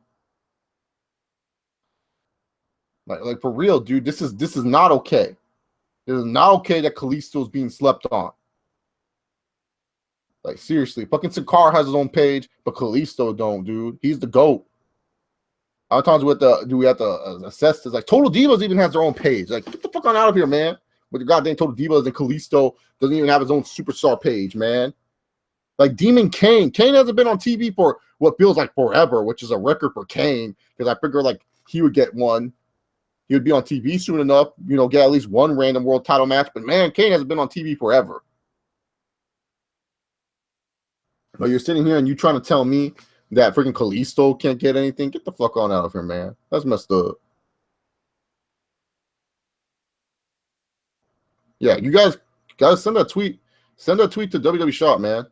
Speaker 1: Like for real, dude. This is not okay. It is not okay that Kalisto is being slept on. Like seriously, fucking Sakar has his own page, but Kalisto don't, dude. He's the GOAT. How many times do we have to assess this? Like Total Divas even has their own page. Like get the fuck on out of here, man. With the goddamn Total Divas, and Kalisto doesn't even have his own superstar page, man. Like Demon Kane. Kane hasn't been on TV for what feels like forever, which is a record for Kane. Because I figure like he would get one. He would be on TV soon enough, get at least one random world title match. But man, Kane hasn't been on TV forever. But you're sitting here and you trying to tell me that freaking Kalisto can't get anything? Get the fuck on out of here, man. That's messed up. Yeah, you guys send that tweet. Send that tweet to WWE Shop, man.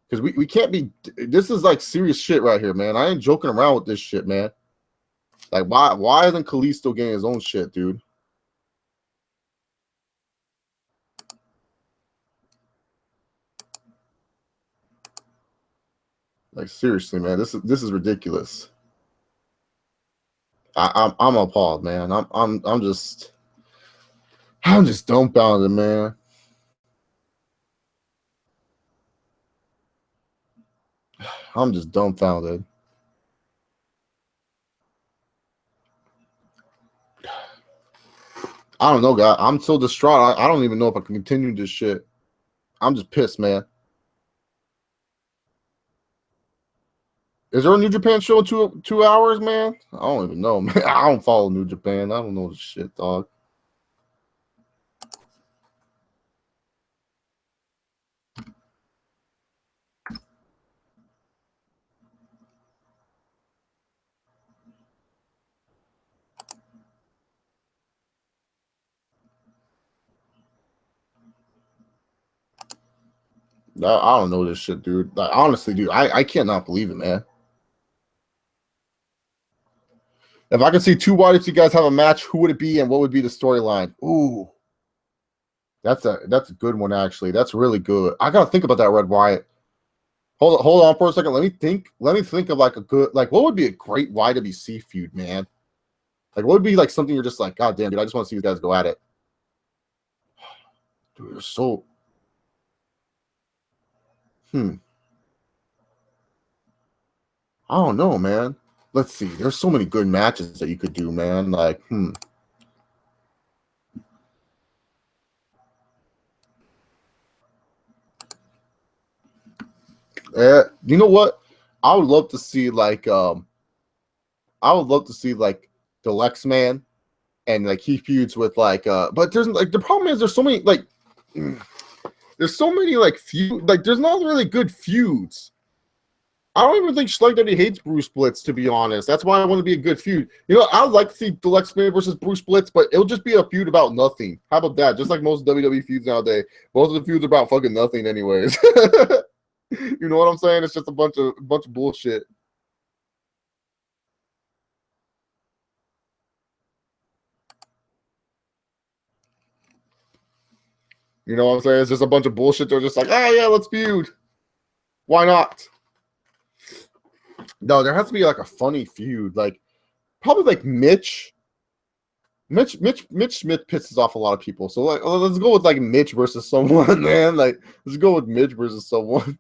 Speaker 1: Because we can't be. This is like serious shit right here, man. I ain't joking around with this shit, man. Like, why isn't Kalisto getting his own shit, dude? Like, seriously, man. This is ridiculous. I'm appalled, man. I'm just dumbfounded, man. I'm just dumbfounded. I don't know, guy. I'm so distraught. I don't even know if I can continue this shit. I'm just pissed, man. Is there a New Japan show in 2 hours, man? I don't even know, man. I don't follow New Japan. I don't know this shit, dog. I don't know this shit, dude. Like, honestly, dude, I cannot believe it, man. If I could see two Wyatt, if you guys have a match, who would it be and what would be the storyline? Ooh, that's a good one, actually. That's really good. I gotta think about that, Red Wyatt. Hold on for a second. Let me think. Let me think of like a good, like, what would be a great YWC feud, man? Like, what would be like something you're just like, God damn, dude, I just want to see these guys go at it. Dude, they're so. I don't know, man. Let's see. There's so many good matches that you could do, man. Like, you know what? I would love to see like the Lex Man and like he feuds with but there's like the problem is there's so many there's so many like there's not really good feuds. I don't even think Schleg Daddy hates Bruce Blitz, to be honest. That's why I want to be a good feud. I'd like to see the Lex Man versus Bruce Blitz, but it'll just be a feud about nothing. How about that? Just like most WWE feuds nowadays. Most of the feuds are about fucking nothing anyways. You know what I'm saying? It's just a bunch of bullshit. You know what I'm saying? It's just a bunch of bullshit. They're just like, oh yeah, let's feud. Why not? No, there has to be like a funny feud. Like probably like Mitch Smith pisses off a lot of people. So like, let's go with like Mitch versus someone, man. Like, let's go with Mitch versus someone.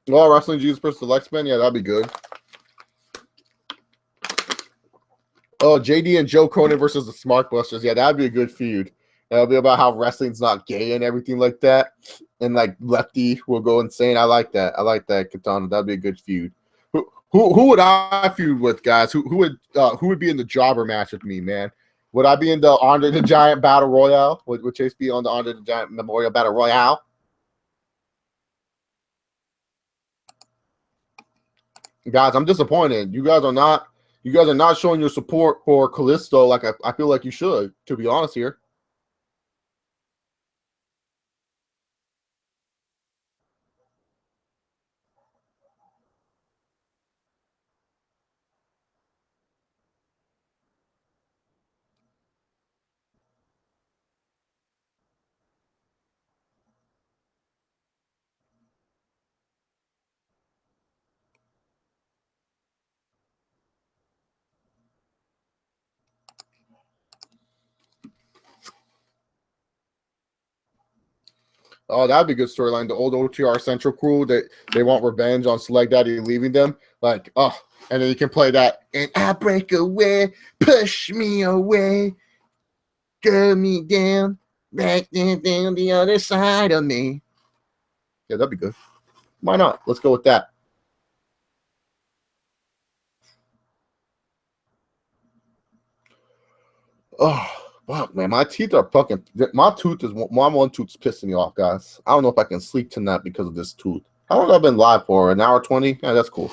Speaker 1: Oh, Wrestling Jesus versus the Lex Man. Yeah, that'd be good. Oh, JD and Joe Cronin versus the Smart Busters. Yeah, that'd be a good feud. That'll be about how wrestling's not gay and everything like that. And like Lefty will go insane. I like that. I like that, Katana. That'd be a good feud. Who would I feud with, guys? Who would be in the jobber match with me, man? Would I be in the Andre the Giant Battle Royale? Would Chase be on the Andre the Giant Memorial Battle Royale? Guys, I'm disappointed. You guys are not showing your support for Kalisto like I feel like you should, to be honest here. Oh, that'd be a good storyline. The old OTR Central crew that they want revenge on Select Daddy leaving them. Like, oh, and then you can play that. And I break away, push me away, girl me down, back down the other side of me. Yeah, that'd be good. Why not? Let's go with that. Oh, fuck, man. My teeth are fucking. My tooth is. My one tooth's pissing me off, guys. I don't know if I can sleep tonight because of this tooth. How long have I been live for? An hour 20? Yeah, that's cool.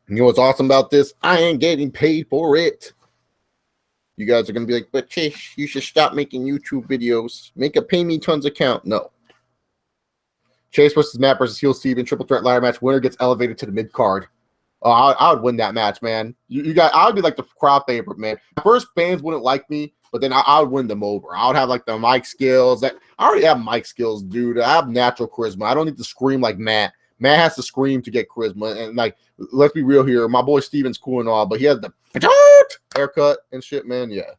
Speaker 1: You know what's awesome about this? I ain't getting paid for it. You guys are going to be like, but Chase, you should stop making YouTube videos. Make a pay me tons account. No. Chase versus Matt versus Heel Steven, triple threat ladder match. Winner gets elevated to the mid card. Oh, I would win that match, man. You got. I would be like the crowd favorite, man. At first, fans wouldn't like me, but then I would win them over. I would have like the mic skills. I already have mic skills, dude. I have natural charisma. I don't need to scream like Matt. Matt has to scream to get charisma. And like, let's be real here. My boy Steven's cool and all, but he has the haircut and shit, man. Yeah.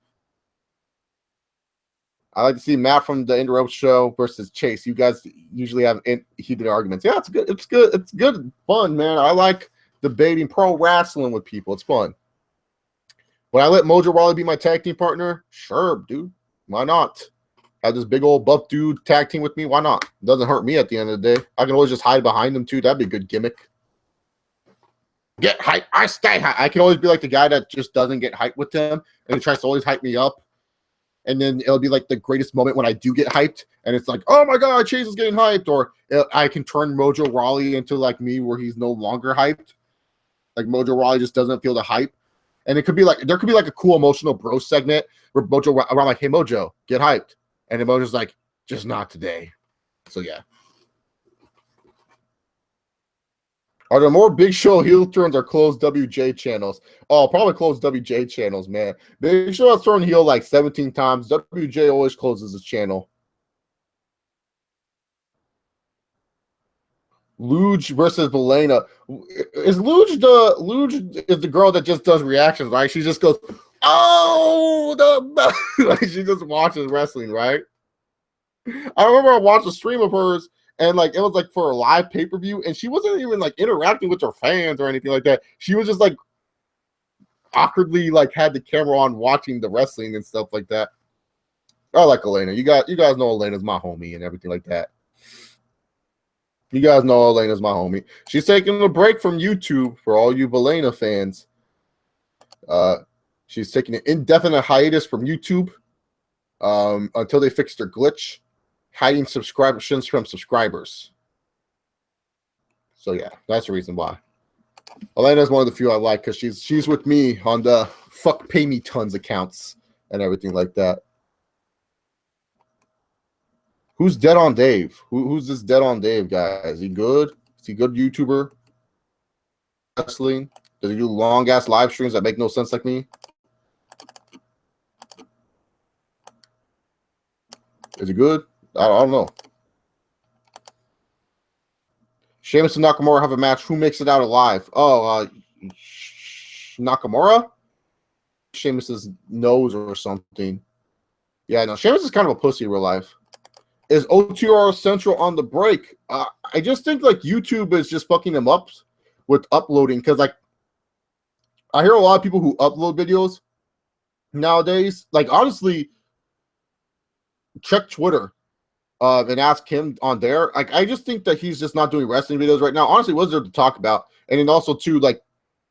Speaker 1: I like to see Matt from the Indie Ropes show versus Chase. You guys usually have heated arguments. Yeah, it's good. It's good. It's good. Fun, man. I like debating pro wrestling with people. It's fun. Would I let Mojo Rawley be my tag team partner? Sure, dude. Why not? Have this big old buff dude tag team with me? Why not? It doesn't hurt me at the end of the day. I can always just hide behind him too. That'd be a good gimmick. Get hype. I stay hype. I can always be like the guy that just doesn't get hyped with him and he tries to always hype me up. And then it'll be like the greatest moment when I do get hyped. And it's like, oh my God, Chase is getting hyped. Or I can turn Mojo Rawley into like me where he's no longer hyped. Like Mojo Rawley just doesn't feel the hype. And it could be like, there could be like a cool emotional bro segment where Mojo, I'm like, hey Mojo, get hyped. And then Mojo's like, just not today. So yeah. Are there more Big Show heel turns or closed WJ channels? Oh, probably closed WJ channels, man. Big Show has turned heel like 17 times. WJ always closes his channel. Luge versus Belena. Is Luge the girl that just does reactions, right? She just goes, oh, like she just watches wrestling, right? I remember I watched a stream of hers and like it was like for a live pay-per-view, and she wasn't even like interacting with her fans or anything like that. She was just like awkwardly like had the camera on watching the wrestling and stuff like that. I like Elena. You guys know Elena's my homie and everything like that. You guys know Elena's my homie. She's taking a break from YouTube for all you Belena fans. She's taking an indefinite hiatus from YouTube until they fix their glitch, hiding subscriptions from subscribers. So yeah, that's the reason why. Elena's one of the few I like because she's with me on the fuck pay me tons accounts and everything like that. Who's Dead on Dave? Who's this Dead on Dave guy? Is he good? Is he a good YouTuber? Wrestling? Does he do long ass live streams that make no sense like me? Is he good? I don't know. Sheamus and Nakamura have a match. Who makes it out alive? Oh, Nakamura? Sheamus's nose or something. Yeah, no, Sheamus is kind of a pussy in real life. Is OTR Central on the break? I just think like YouTube is just fucking them up with uploading because like I hear a lot of people who upload videos nowadays. Like honestly, check Twitter and ask him on there. Like I just think that he's just not doing wrestling videos right now. Honestly, what's there to talk about? And then also too, like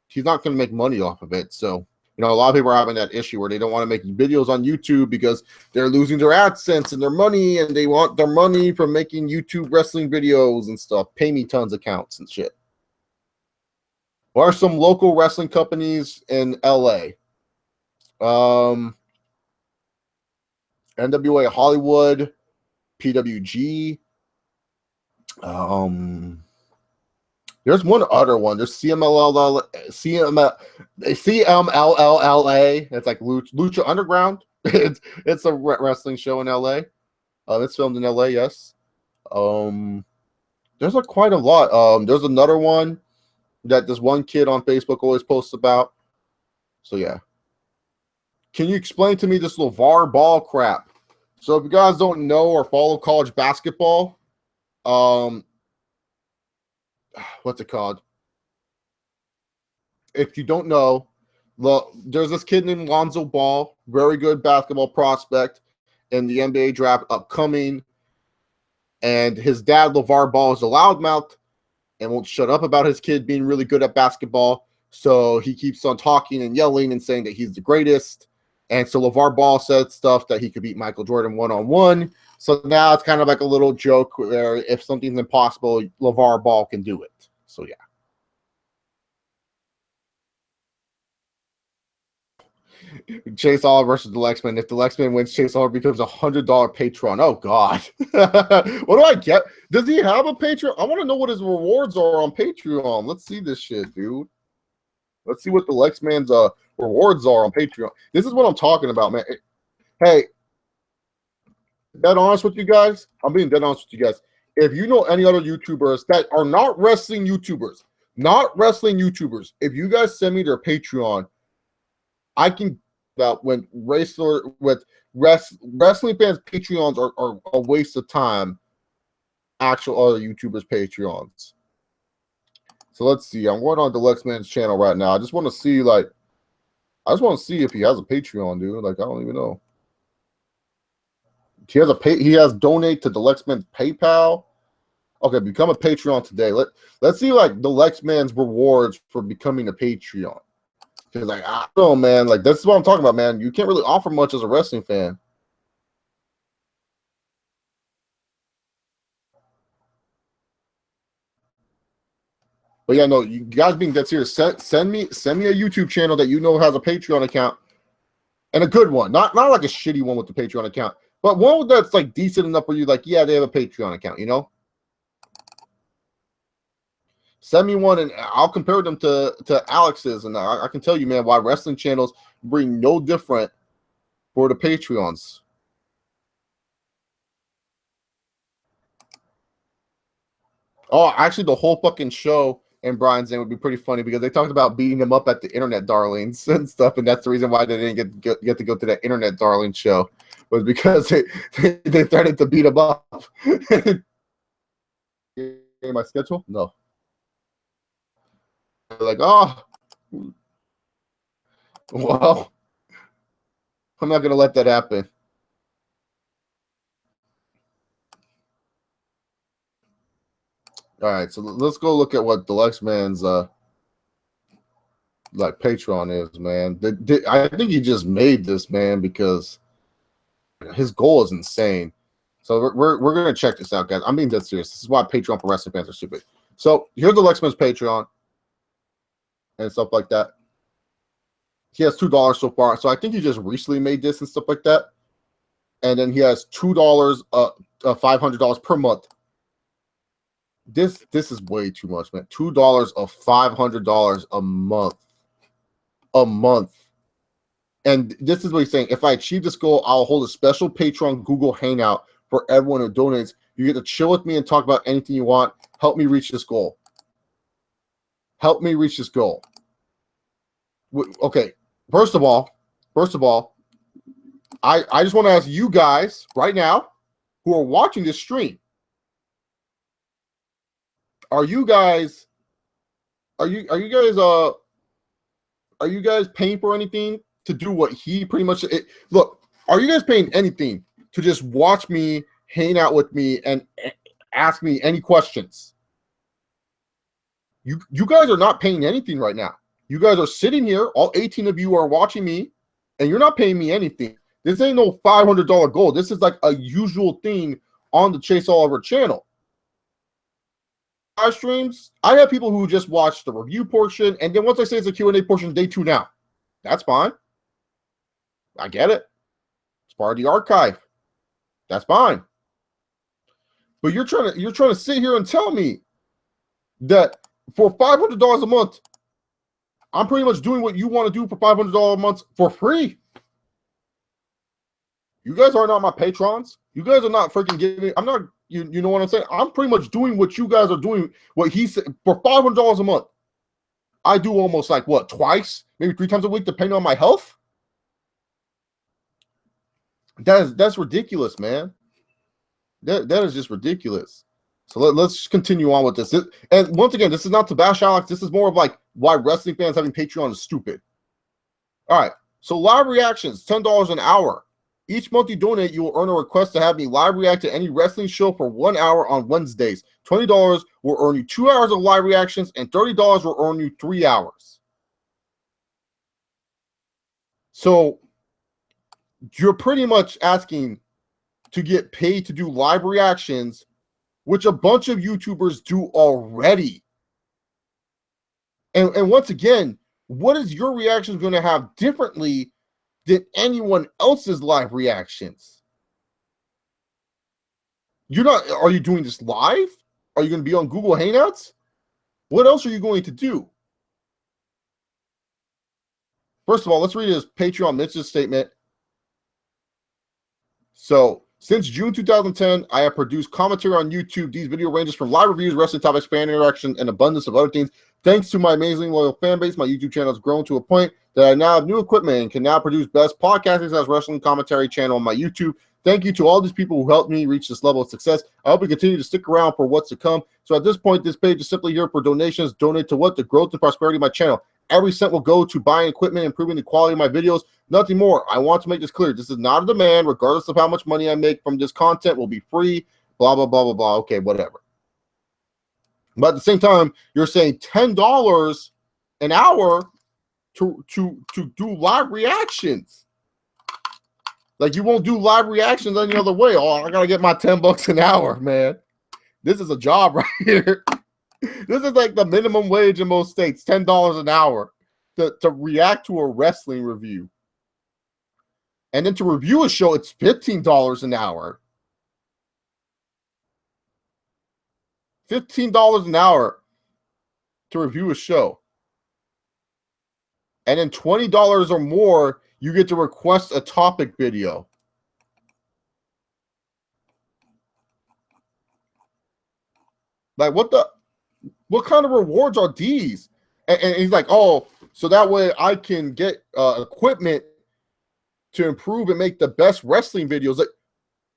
Speaker 1: he's not going to make money off of it. So. You know, a lot of people are having that issue where they don't want to make videos on YouTube because they're losing their AdSense and their money, and they want their money from making YouTube wrestling videos and stuff. Pay me tons accounts and shit. What are some local wrestling companies in LA? NWA Hollywood, PWG. There's one other one. There's CMLLA. It's like Lucha Underground. It's a wrestling show in LA. It's filmed in LA, yes. There's like quite a lot. There's another one that this one kid on Facebook always posts about. So yeah. Can you explain to me this LeVar Ball crap? So if you guys don't know or follow college basketball, what's it called? If you don't know, there's this kid named Lonzo Ball, very good basketball prospect in the NBA draft upcoming. And his dad, LeVar Ball, is a loudmouth and won't shut up about his kid being really good at basketball. So he keeps on talking and yelling and saying that he's the greatest. And so LeVar Ball said stuff that he could beat Michael Jordan one-on-one. So now it's kind of like a little joke where if something's impossible, LeVar Ball can do it. So yeah. Chase Oliver versus the Lexman. If the Lexman wins, Chase Oliver becomes $100 patron. Oh God. What do I get? Does he have a Patreon? I want to know what his rewards are on Patreon. Let's see this shit, dude. Let's see what the Lexman's rewards are on Patreon. This is what I'm talking about, man. Hey, dead honest with you guys. I'm being dead honest with you guys. If you know any other YouTubers that are not wrestling YouTubers, if you guys send me their Patreon, I can about when wrestling fans Patreons are a waste of time. Actual other YouTubers Patreons. So let's see. I'm going on the Lexman's channel right now. I just want to see if he has a Patreon, dude. Like I don't even know. He has donate to the Lexman's PayPal. Okay, become a Patreon today. Let's see like the Lexman's rewards for becoming a Patreon. Because like I don't know, man. Like this is what I'm talking about, man. You can't really offer much as a wrestling fan. But yeah, no, you guys being dead serious. Send me a YouTube channel that you know has a Patreon account, and a good one, not like a shitty one with the Patreon account, but one that's like decent enough where you like, yeah, they have a Patreon account, you know. Send me one, and I'll compare them to Alex's, and I can tell you, man, why wrestling channels bring no different for the Patreons. Oh, actually, the whole fucking show and Brian's name would be pretty funny because they talked about beating him up at the Internet Darlings and stuff, and that's the reason why they didn't get to go to that Internet Darling show, was because they threatened to beat him up. My schedule? No. They're like, oh, well, I'm not gonna let that happen. All right, so let's go look at what the Lexman's like Patreon is, man. I think he just made this, man, because his goal is insane. So we're gonna check this out, guys. I'm being dead serious. This is why Patreon for wrestling fans are stupid. So here's the Lexman's Patreon and stuff like that. He has $2 so far. So I think he just recently made this and stuff like that. And then he has $2, $500 per month. This is way too much, man. $2 of $500 a month. A month. And this is what he's saying. If I achieve this goal, I'll hold a special Patreon Google Hangout for everyone who donates. You get to chill with me and talk about anything you want. Help me reach this goal. Help me reach this goal. Okay. First of all, I just want to ask you guys right now who are watching this stream. Are you guys paying for anything to do what he pretty much look, are you guys paying anything to just watch me, hang out with me, and ask me any questions? You guys are not paying anything right now. You guys are sitting here, all 18 of you are watching me, and you're not paying me anything. This ain't no $500 goal. This is like a usual thing on the Chase Oliver channel. Live streams, I have people who just watch the review portion, and then once I say it's a Q&A portion, they tune out. That's fine. I get it. It's part of the archive. That's fine. But you're trying to sit here and tell me that for $500 a month, I'm pretty much doing what you want to do for $500 a month for free. You guys are not my patrons. You guys are not freaking giving. I'm not. You know what I'm saying? I'm pretty much doing what you guys are doing. What he said for $500 a month. I do almost like what, twice, maybe 3 times a week, depending on my health. That's ridiculous, man. That is just ridiculous. So let's continue on with this. And once again, this is not to bash Alex. This is more of like why wrestling fans having Patreon is stupid. All right. So live reactions, $10 an hour. Each month you donate, you will earn a request to have me live react to any wrestling show for 1 hour on Wednesdays. $20 will earn you 2 hours of live reactions, and $30 will earn you 3 hours. So you're pretty much asking to get paid to do live reactions, which a bunch of YouTubers do already. And once again, what is your reaction going to have differently than anyone else's live reactions? Are you doing this live? Are you going to be on Google Hangouts? What else are you going to do? First of all, let's read his Patreon mission statement. So, since June 2010, I have produced commentary on YouTube. These video ranges from live reviews, wrestling topics, fan interaction, and abundance of other things. Thanks to my amazing loyal fan base, my YouTube channel has grown to a point that I now have new equipment and can now produce best podcasting as wrestling commentary channel on my YouTube. Thank you to all these people who helped me reach this level of success. I hope you continue to stick around for what's to come. So at this point, this page is simply here for donations. Donate to what? The growth and prosperity of my channel. Every cent will go to buying equipment, improving the quality of my videos. Nothing more. I want to make this clear. This is not a demand. Regardless of how much money I make from this content will be free. Blah, blah, blah, blah, blah. Okay, whatever. But at the same time, you're saying $10 an hour to do live reactions. Like, you won't do live reactions any other way. Oh, I gotta get my $10 an hour, man. This is a job right here. This is like the minimum wage in most states, $10 an hour to react to a wrestling review. And then to review a show, it's $15 an hour. $15 an hour to review a show. And then $20 or more, you get to request a topic video. Like, what kind of rewards are these? And he's like, oh, so that way I can get equipment to improve and make the best wrestling videos. Like,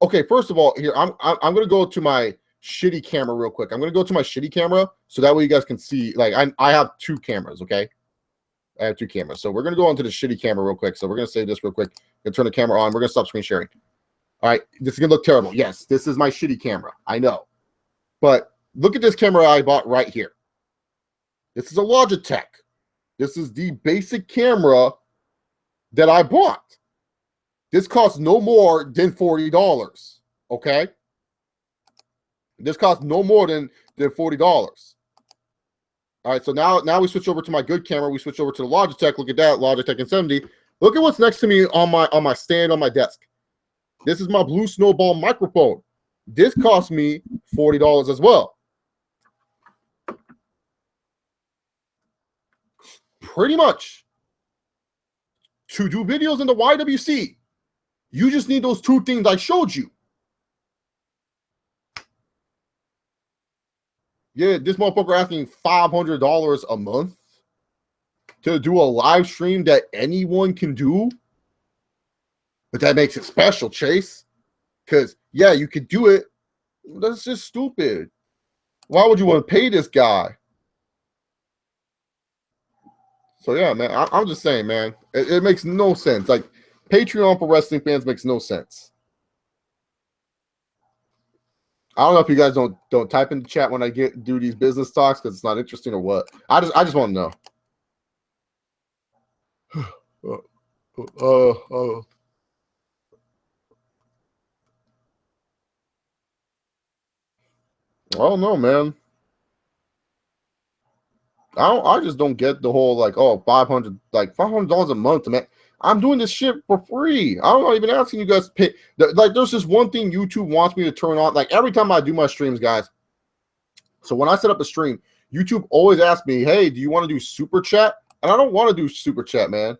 Speaker 1: okay, first of all, here, I'm going to go to my shitty camera real quick. I'm going to go to my shitty camera so that way you guys can see. Like, I have 2 cameras, okay? I have 2 cameras. So we're going to go onto the shitty camera real quick. So we're going to save this real quick. Going to turn the camera on. We're going to stop screen sharing. All right, this is going to look terrible. Yes, this is my shitty camera. I know. But look at this camera I bought right here. This is a Logitech. This is the basic camera that I bought. This costs no more than $40. Okay? This costs no more than $40. All right, so now we switch over to my good camera. We switch over to the Logitech. Look at that, Logitech M70. Look at what's next to me on my stand on my desk. This is my Blue Snowball microphone. This cost me $40 as well. Pretty much. To do videos in the YWC, you just need those 2 things I showed you. Yeah, this motherfucker asking $500 a month to do a live stream that anyone can do. But that makes it special, Chase. Because, yeah, you could do it. That's just stupid. Why would you want to pay this guy? So, yeah, man, I'm just saying, man, it makes no sense. Like, Patreon for wrestling fans makes no sense. I don't know if you guys don't type in the chat when I do these business talks because it's not interesting or what. I just want to know. I don't know, man. I just don't get the whole like, oh, $500 a month, man. I'm doing this shit for free. I'm not even asking you guys to pay. Like, there's this one thing YouTube wants me to turn on. Like, every time I do my streams, guys. So when I set up a stream, YouTube always asks me, hey, do you want to do super chat? And I don't want to do super chat, man.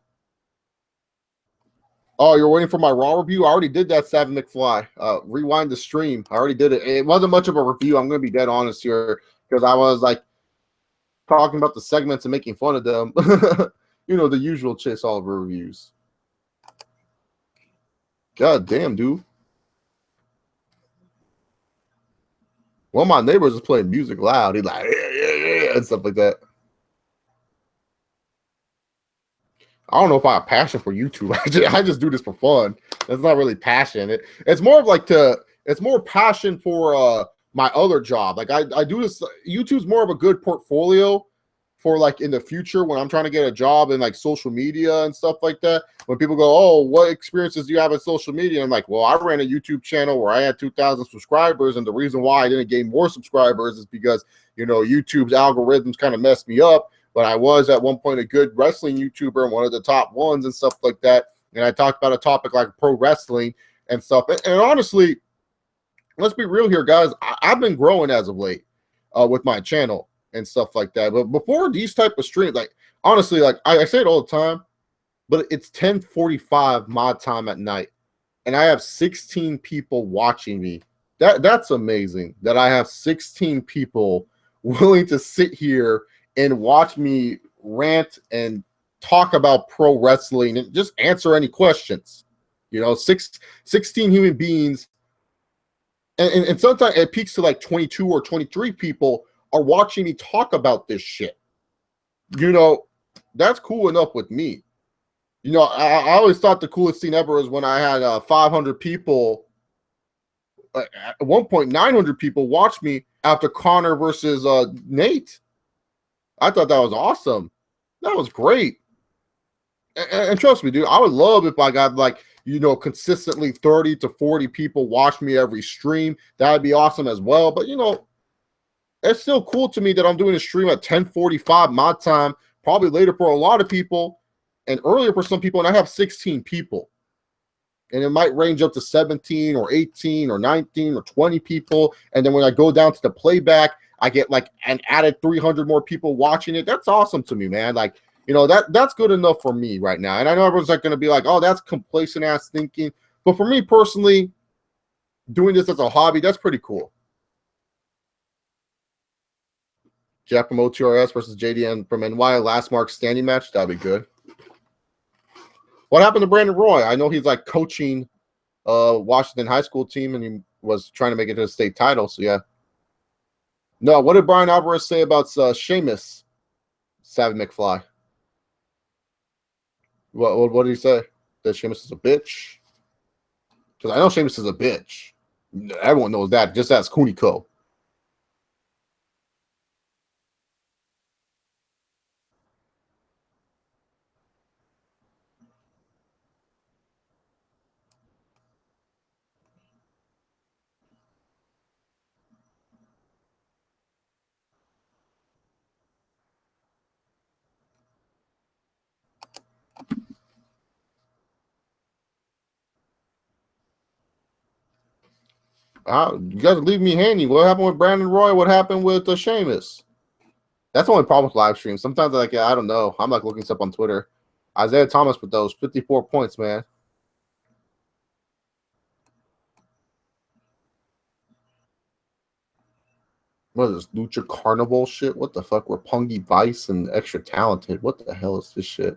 Speaker 1: Oh, you're waiting for my Raw review? I already did that, Savin McFly. Rewind the stream. I already did it. It wasn't much of a review. I'm going to be dead honest here because I was like talking about the segments and making fun of them. You know, the usual Chase Oliver reviews. God damn, dude. One of my neighbors is playing music loud. He's like, yeah, and stuff like that. I don't know if I have passion for YouTube. I just do this for fun. It's not really passion. It's more of like it's more passion for my other job. Like I do this. YouTube's more of a good portfolio for like in the future when I'm trying to get a job in like social media and stuff like that. When people go, oh, what experiences do you have in social media? And I'm like, well, I ran a YouTube channel where I had 2,000 subscribers. And the reason why I didn't gain more subscribers is because, you know, YouTube's algorithms kind of messed me up. But I was at one point a good wrestling YouTuber and one of the top ones and stuff like that. And I talked about a topic like pro wrestling and stuff. And honestly, let's be real here, guys. I've been growing as of late with my channel and stuff like that. But before these type of streams, like honestly, like I say it all the time, but it's 10:45 my time at night, and I have 16 people watching me. That's amazing that I have 16 people willing to sit here and watch me rant and talk about pro wrestling and just answer any questions. You know, 16 human beings, and sometimes it peaks to like 22 or 23 people are watching me talk about this shit. You know, that's cool enough with me. You know, I always thought the coolest thing ever was when I had 500 people. At one point, 900 people watched me after Connor versus Nate. I thought that was awesome. That was great. And trust me, dude, I would love if I got like, you know, consistently 30 to 40 people watch me every stream. That would be awesome as well. But, you know, it's still cool to me that I'm doing a stream at 10:45 my time, probably later for a lot of people and earlier for some people, and I have 16 people. And it might range up to 17 or 18 or 19 or 20 people. And then when I go down to the playback, I get like an added 300 more people watching it. That's awesome to me, man. Like, you know, that's good enough for me right now. And I know everyone's like going to be like, oh, that's complacent ass thinking. But for me personally, doing this as a hobby, that's pretty cool. Jack from OTRS versus JDN from NY, last mark standing match. That'd be good. What happened to Brandon Roy? I know he's like coaching Washington high school team, and he was trying to make it to the state title. So yeah. No, what did Brian Alvarez say about Sheamus? Savvy McFly. What did he say? That Sheamus is a bitch? Because I know Sheamus is a bitch. Everyone knows that. Just ask Kuniko. You guys leave me hanging. What happened with Brandon Roy? What happened with Sheamus? That's the only problem with live streams. Sometimes, like, I don't know. I'm like looking stuff on Twitter. Isaiah Thomas with those 54 points, man. What is this, Lucha Carnival shit? What the fuck? We're Pungy Vice and Extra Talented. What the hell is this shit?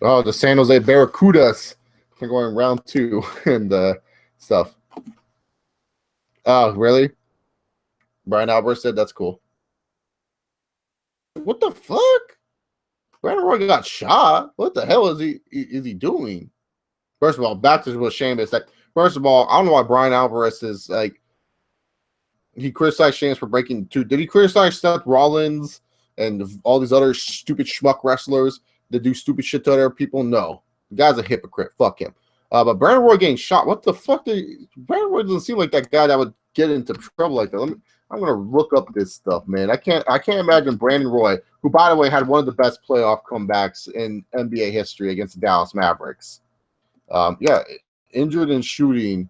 Speaker 1: Oh, the San Jose Barracudas. We're going round 2 and stuff. Oh, really? Brian Albert said that's cool. What the fuck? Brandon Roy got shot. What the hell is he doing? First of all, back to what Sheamus. Like, first of all, I don't know why Brian Alvarez is like. He criticized Sheamus for breaking 2. Did he criticize Seth Rollins and all these other stupid schmuck wrestlers that do stupid shit to other people? No, the guy's a hypocrite. Fuck him. But Brandon Roy getting shot. What the fuck? Brandon Roy doesn't seem like that guy that would get into trouble like that. I'm gonna look up this stuff, man. I can't imagine Brandon Roy, who by the way had one of the best playoff comebacks in NBA history against the Dallas Mavericks. Yeah, injured in shooting,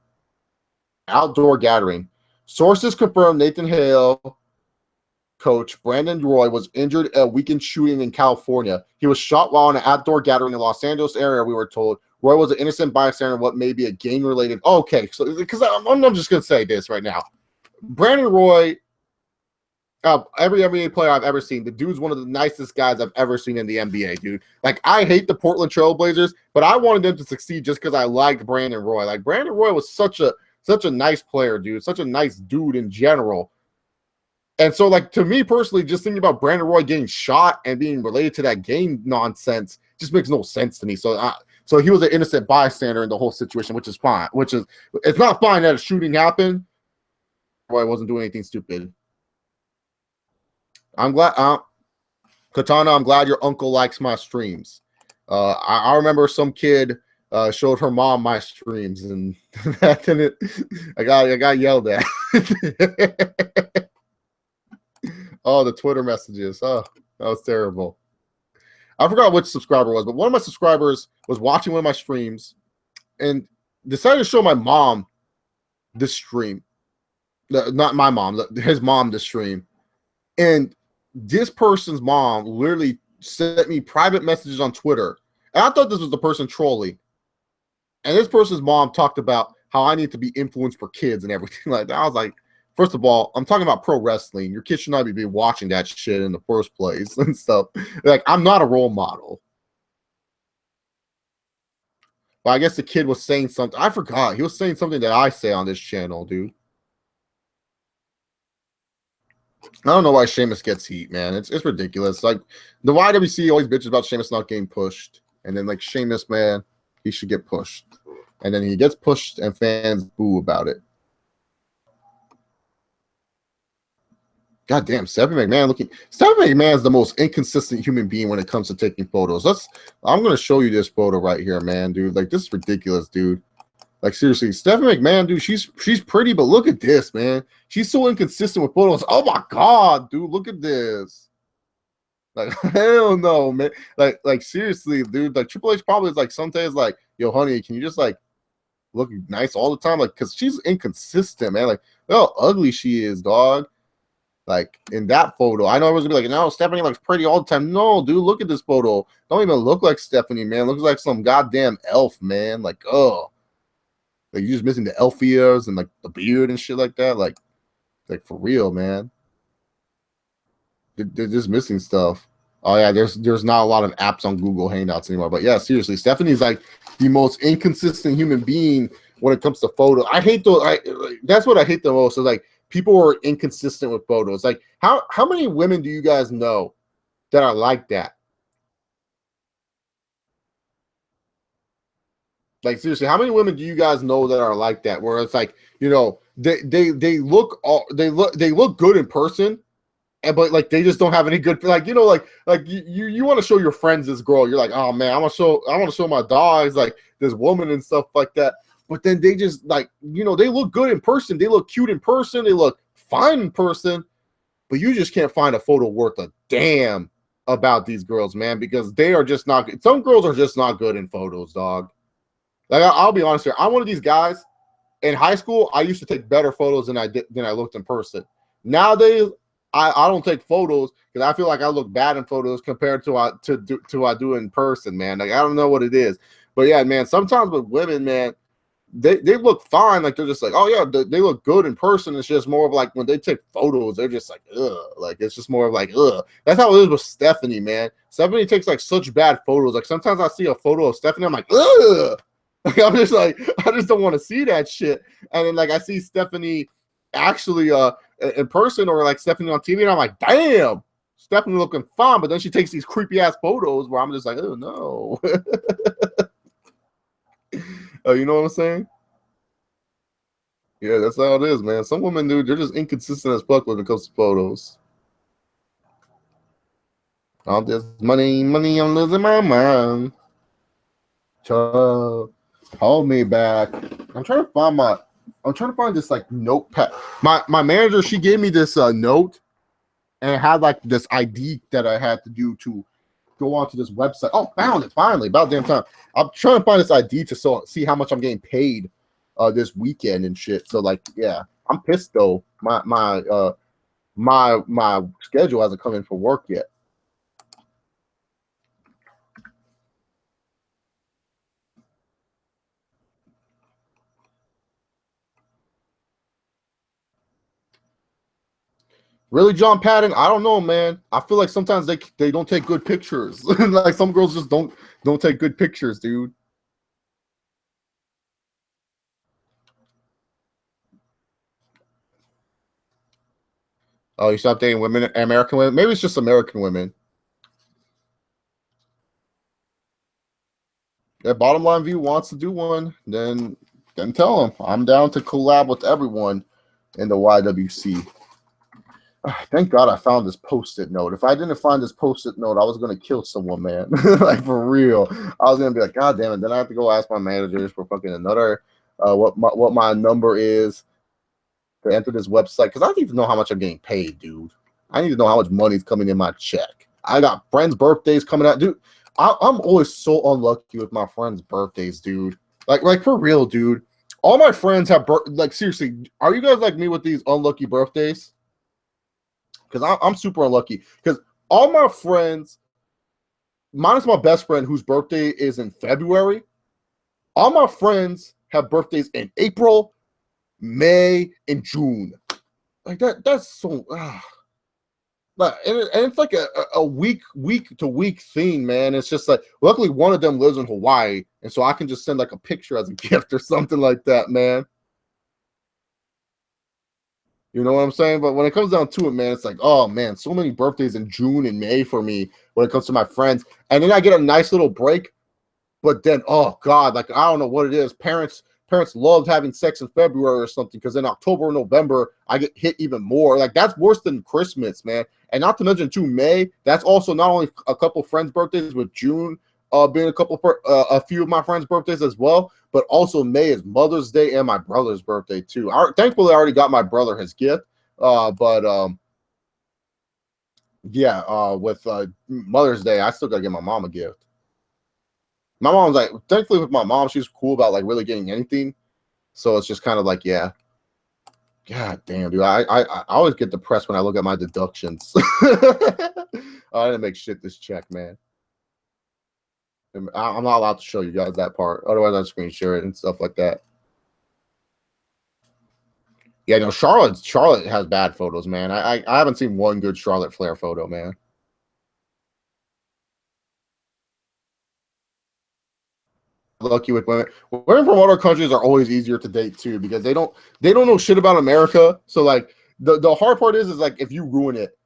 Speaker 1: outdoor gathering. Sources confirm Nathan Hale coach Brandon Roy was injured at a weekend shooting in California. He was shot while in an outdoor gathering in the Los Angeles area, we were told. Roy was an innocent bystander in what may be a gang-related... Okay, so because I'm just going to say this right now. Brandon Roy, every NBA player I've ever seen, the dude's one of the nicest guys I've ever seen in the NBA, dude. Like, I hate the Portland Trail Blazers, but I wanted them to succeed just because I liked Brandon Roy. Like, Brandon Roy was such a nice player, dude. Such a nice dude in general. And so, like, to me personally, just thinking about Brandon Roy getting shot and being related to that game nonsense just makes no sense to me. So he was an innocent bystander in the whole situation, which is fine. It's not fine that a shooting happened. Roy wasn't doing anything stupid. I'm glad, Katana, I'm glad your uncle likes my streams. I remember some kid showed her mom my streams, and that didn't. I got yelled at. Oh, the Twitter messages. Oh, that was terrible. I forgot which subscriber it was, but one of my subscribers was watching one of my streams and decided to show my mom this stream. Not my mom, his mom this stream. And this person's mom literally sent me private messages on Twitter. And I thought this was the person trolling. And this person's mom talked about how I need to be influenced for kids and everything like that. I was like, first of all, I'm talking about pro wrestling. Your kids should not be watching that shit in the first place and stuff. Like, I'm not a role model. But I guess the kid was saying something. I forgot. He was saying something that I say on this channel, dude. I don't know why Sheamus gets heat, man. It's ridiculous. Like, the YWC always bitches about Sheamus not getting pushed. And then, like, Sheamus, man, he should get pushed. And then he gets pushed and fans boo about it. God damn, Stephanie McMahon Stephanie McMahon is the most inconsistent human being when it comes to taking photos. I'm gonna show you this photo right here, man, dude. Like, this is ridiculous, dude. Like, seriously, Stephanie McMahon, dude, she's pretty, but look at this, man. She's so inconsistent with photos. Oh my god, dude, look at this. Like, hell no, man. Like seriously, dude. Like, Triple H probably is like sometimes like, yo, honey, can you just like look nice all the time? Like, because she's inconsistent, man. Like, look how ugly she is, dog. Like, in that photo, I know everyone's gonna be like, no, Stephanie looks pretty all the time. No, dude, look at this photo. Don't even look like Stephanie, man. Looks like some goddamn elf, man. Like, oh, like, you're just missing the elf ears and like the beard and shit like that. Like for real, man. They're just missing stuff. Oh yeah, there's not a lot of apps on Google Hangouts anymore. But yeah, seriously, Stephanie's like the most inconsistent human being when it comes to photos. I hate those. That's what I hate the most. Is like, people are inconsistent with photos. Like, how many women do you guys know that are like that? Like, seriously, how many women do you guys know that are like that? Where it's like, you know, they look good in person, but like they just don't have any good, like, you know, like you want to show your friends this girl. You're like, oh man, I want to show my dogs like this woman and stuff like that. But then they just, like, you know, they look good in person. They look cute in person. They look fine in person. But you just can't find a photo worth a damn about these girls, man, because they are just not good. Some girls are just not good in photos, dog. Like, I'll be honest here. I'm one of these guys. In high school, I used to take better photos than I looked in person. Nowadays, I don't take photos because I feel like I look bad in photos compared to what I do in person, man. Like, I don't know what it is. But yeah, man, sometimes with women, man, they look fine. Like, they're just like, oh yeah, they look good in person. It's just more of like when they take photos, they're just like, ugh. Like, it's just more of like, ugh. That's how it is with Stephanie, man. Stephanie takes like such bad photos. Like, sometimes I see a photo of Stephanie, I'm like, ugh. Like, I'm just like, I just don't want to see that shit. And then like I see Stephanie actually in person, or like Stephanie on TV, and I'm like, damn, Stephanie looking fine. But then she takes these creepy ass photos where I'm just like, oh no. Oh, you know what I'm saying? Yeah, that's how it is, man. Some women, dude, they're just inconsistent as fuck when it comes to photos. All this money, I'm losing my mind. Hold me back. I'm trying to find this like notepad. My manager, she gave me this note, and it had like this ID that I had to do to go onto this website. Oh, found it finally! About damn time. I'm trying to find this ID to see how much I'm getting paid this weekend and shit. So like, yeah, I'm pissed though. My my schedule hasn't come in for work yet. Really, John Patton? I don't know, man. I feel like sometimes they don't take good pictures. Like some girls just don't take good pictures, dude. Oh, you stop dating women, American women? Maybe it's just American women. Yeah, Bottom Line View wants to do one, then tell them I'm down to collab with everyone in the YWC. Thank God I found this post-it note. If I didn't find this post-it note, I was gonna kill someone, man. Like for real. I was gonna be like, God damn it. Then I have to go ask my managers for fucking another what my number is to enter this website, because I need to know how much I'm getting paid, dude. I need to know how much money's coming in my check. I got friends' birthdays coming out, dude. I'm always so unlucky with my friends' birthdays, dude. Like for real, dude. All my friends have like seriously. Are you guys like me with these unlucky birthdays? Because I'm super unlucky. Because all my friends, minus my best friend whose birthday is in February, all my friends have birthdays in April, May, and June. Like that's so and it's like a week to week thing, man. It's just like, luckily one of them lives in Hawaii, and so I can just send like a picture as a gift or something like that, man. You know what I'm saying? But when it comes down to it, man, it's like, oh man, so many birthdays in June and May for me when it comes to my friends. And then I get a nice little break. But then, oh God, like I don't know what it is. Parents loved having sex in February or something, because in October or November, I get hit even more. Like that's worse than Christmas, man. And not to mention too, May, that's also not only a couple friends' birthdays, with June being a few of my friends' birthdays as well, but also May is Mother's Day and my brother's birthday too. Thankfully, I already got my brother his gift, with Mother's Day, I still gotta get my mom a gift. My mom's like, thankfully with my mom, she's cool about like really getting anything, so it's just kind of like, yeah. God damn, dude, I always get depressed when I look at my deductions. I didn't make shit this check, man. I'm not allowed to show you guys that part. Otherwise, I'd screen share it and stuff like that. Yeah, no, Charlotte has bad photos, man. I haven't seen one good Charlotte Flair photo, man. Lucky with women. Women from other countries are always easier to date too, because they don't know shit about America. So like the hard part is like if you ruin it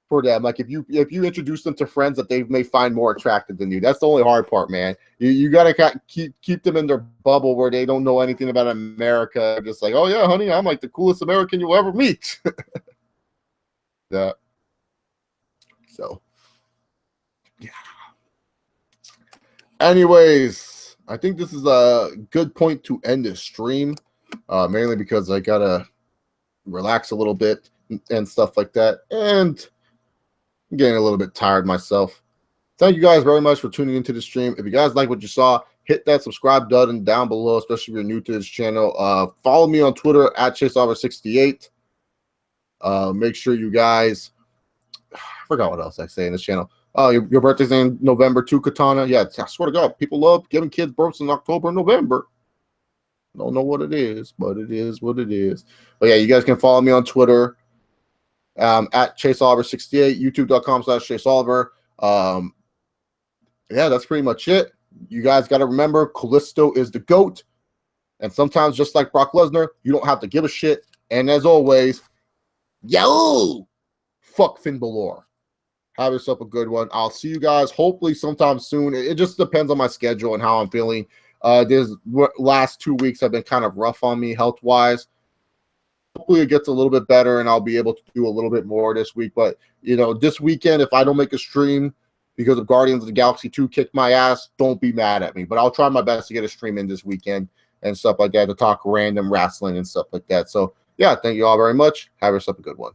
Speaker 1: for them, like if you introduce them to friends that they may find more attractive than you, that's the only hard part, man. You gotta keep them in their bubble where they don't know anything about America. Just like, oh yeah, honey, I'm like the coolest American you'll ever meet. Yeah. So yeah. Anyways, I think this is a good point to end this stream, mainly because I gotta relax a little bit and stuff like that, and I'm getting a little bit tired myself. Thank you guys very much for tuning into the stream. If you guys like what you saw, hit that subscribe button down below, especially if you're new to this channel. Follow me on Twitter at ChaseOver68. Make sure you guys, I forgot what else I say in this channel. Oh, your birthday's in November too, Katana. Yeah, I swear to God, people love giving kids births in October and November. Don't know what it is, but it is what it is. But yeah, you guys can follow me on Twitter at ChaseOliver68, YouTube.com/ChaseOliver. Yeah, that's pretty much it. You guys got to remember, Kalisto is the GOAT. And sometimes, just like Brock Lesnar, you don't have to give a shit. And as always, yo, fuck Finn Balor. Have yourself a good one. I'll see you guys hopefully sometime soon. It just depends on my schedule and how I'm feeling. These last 2 weeks have been kind of rough on me health-wise. Hopefully it gets a little bit better and I'll be able to do a little bit more this week. But, you know, this weekend, if I don't make a stream because of Guardians of the Galaxy 2 kicked my ass, don't be mad at me. But I'll try my best to get a stream in this weekend and stuff like that, to talk random wrestling and stuff like that. So, yeah, thank you all very much. Have yourself a good one.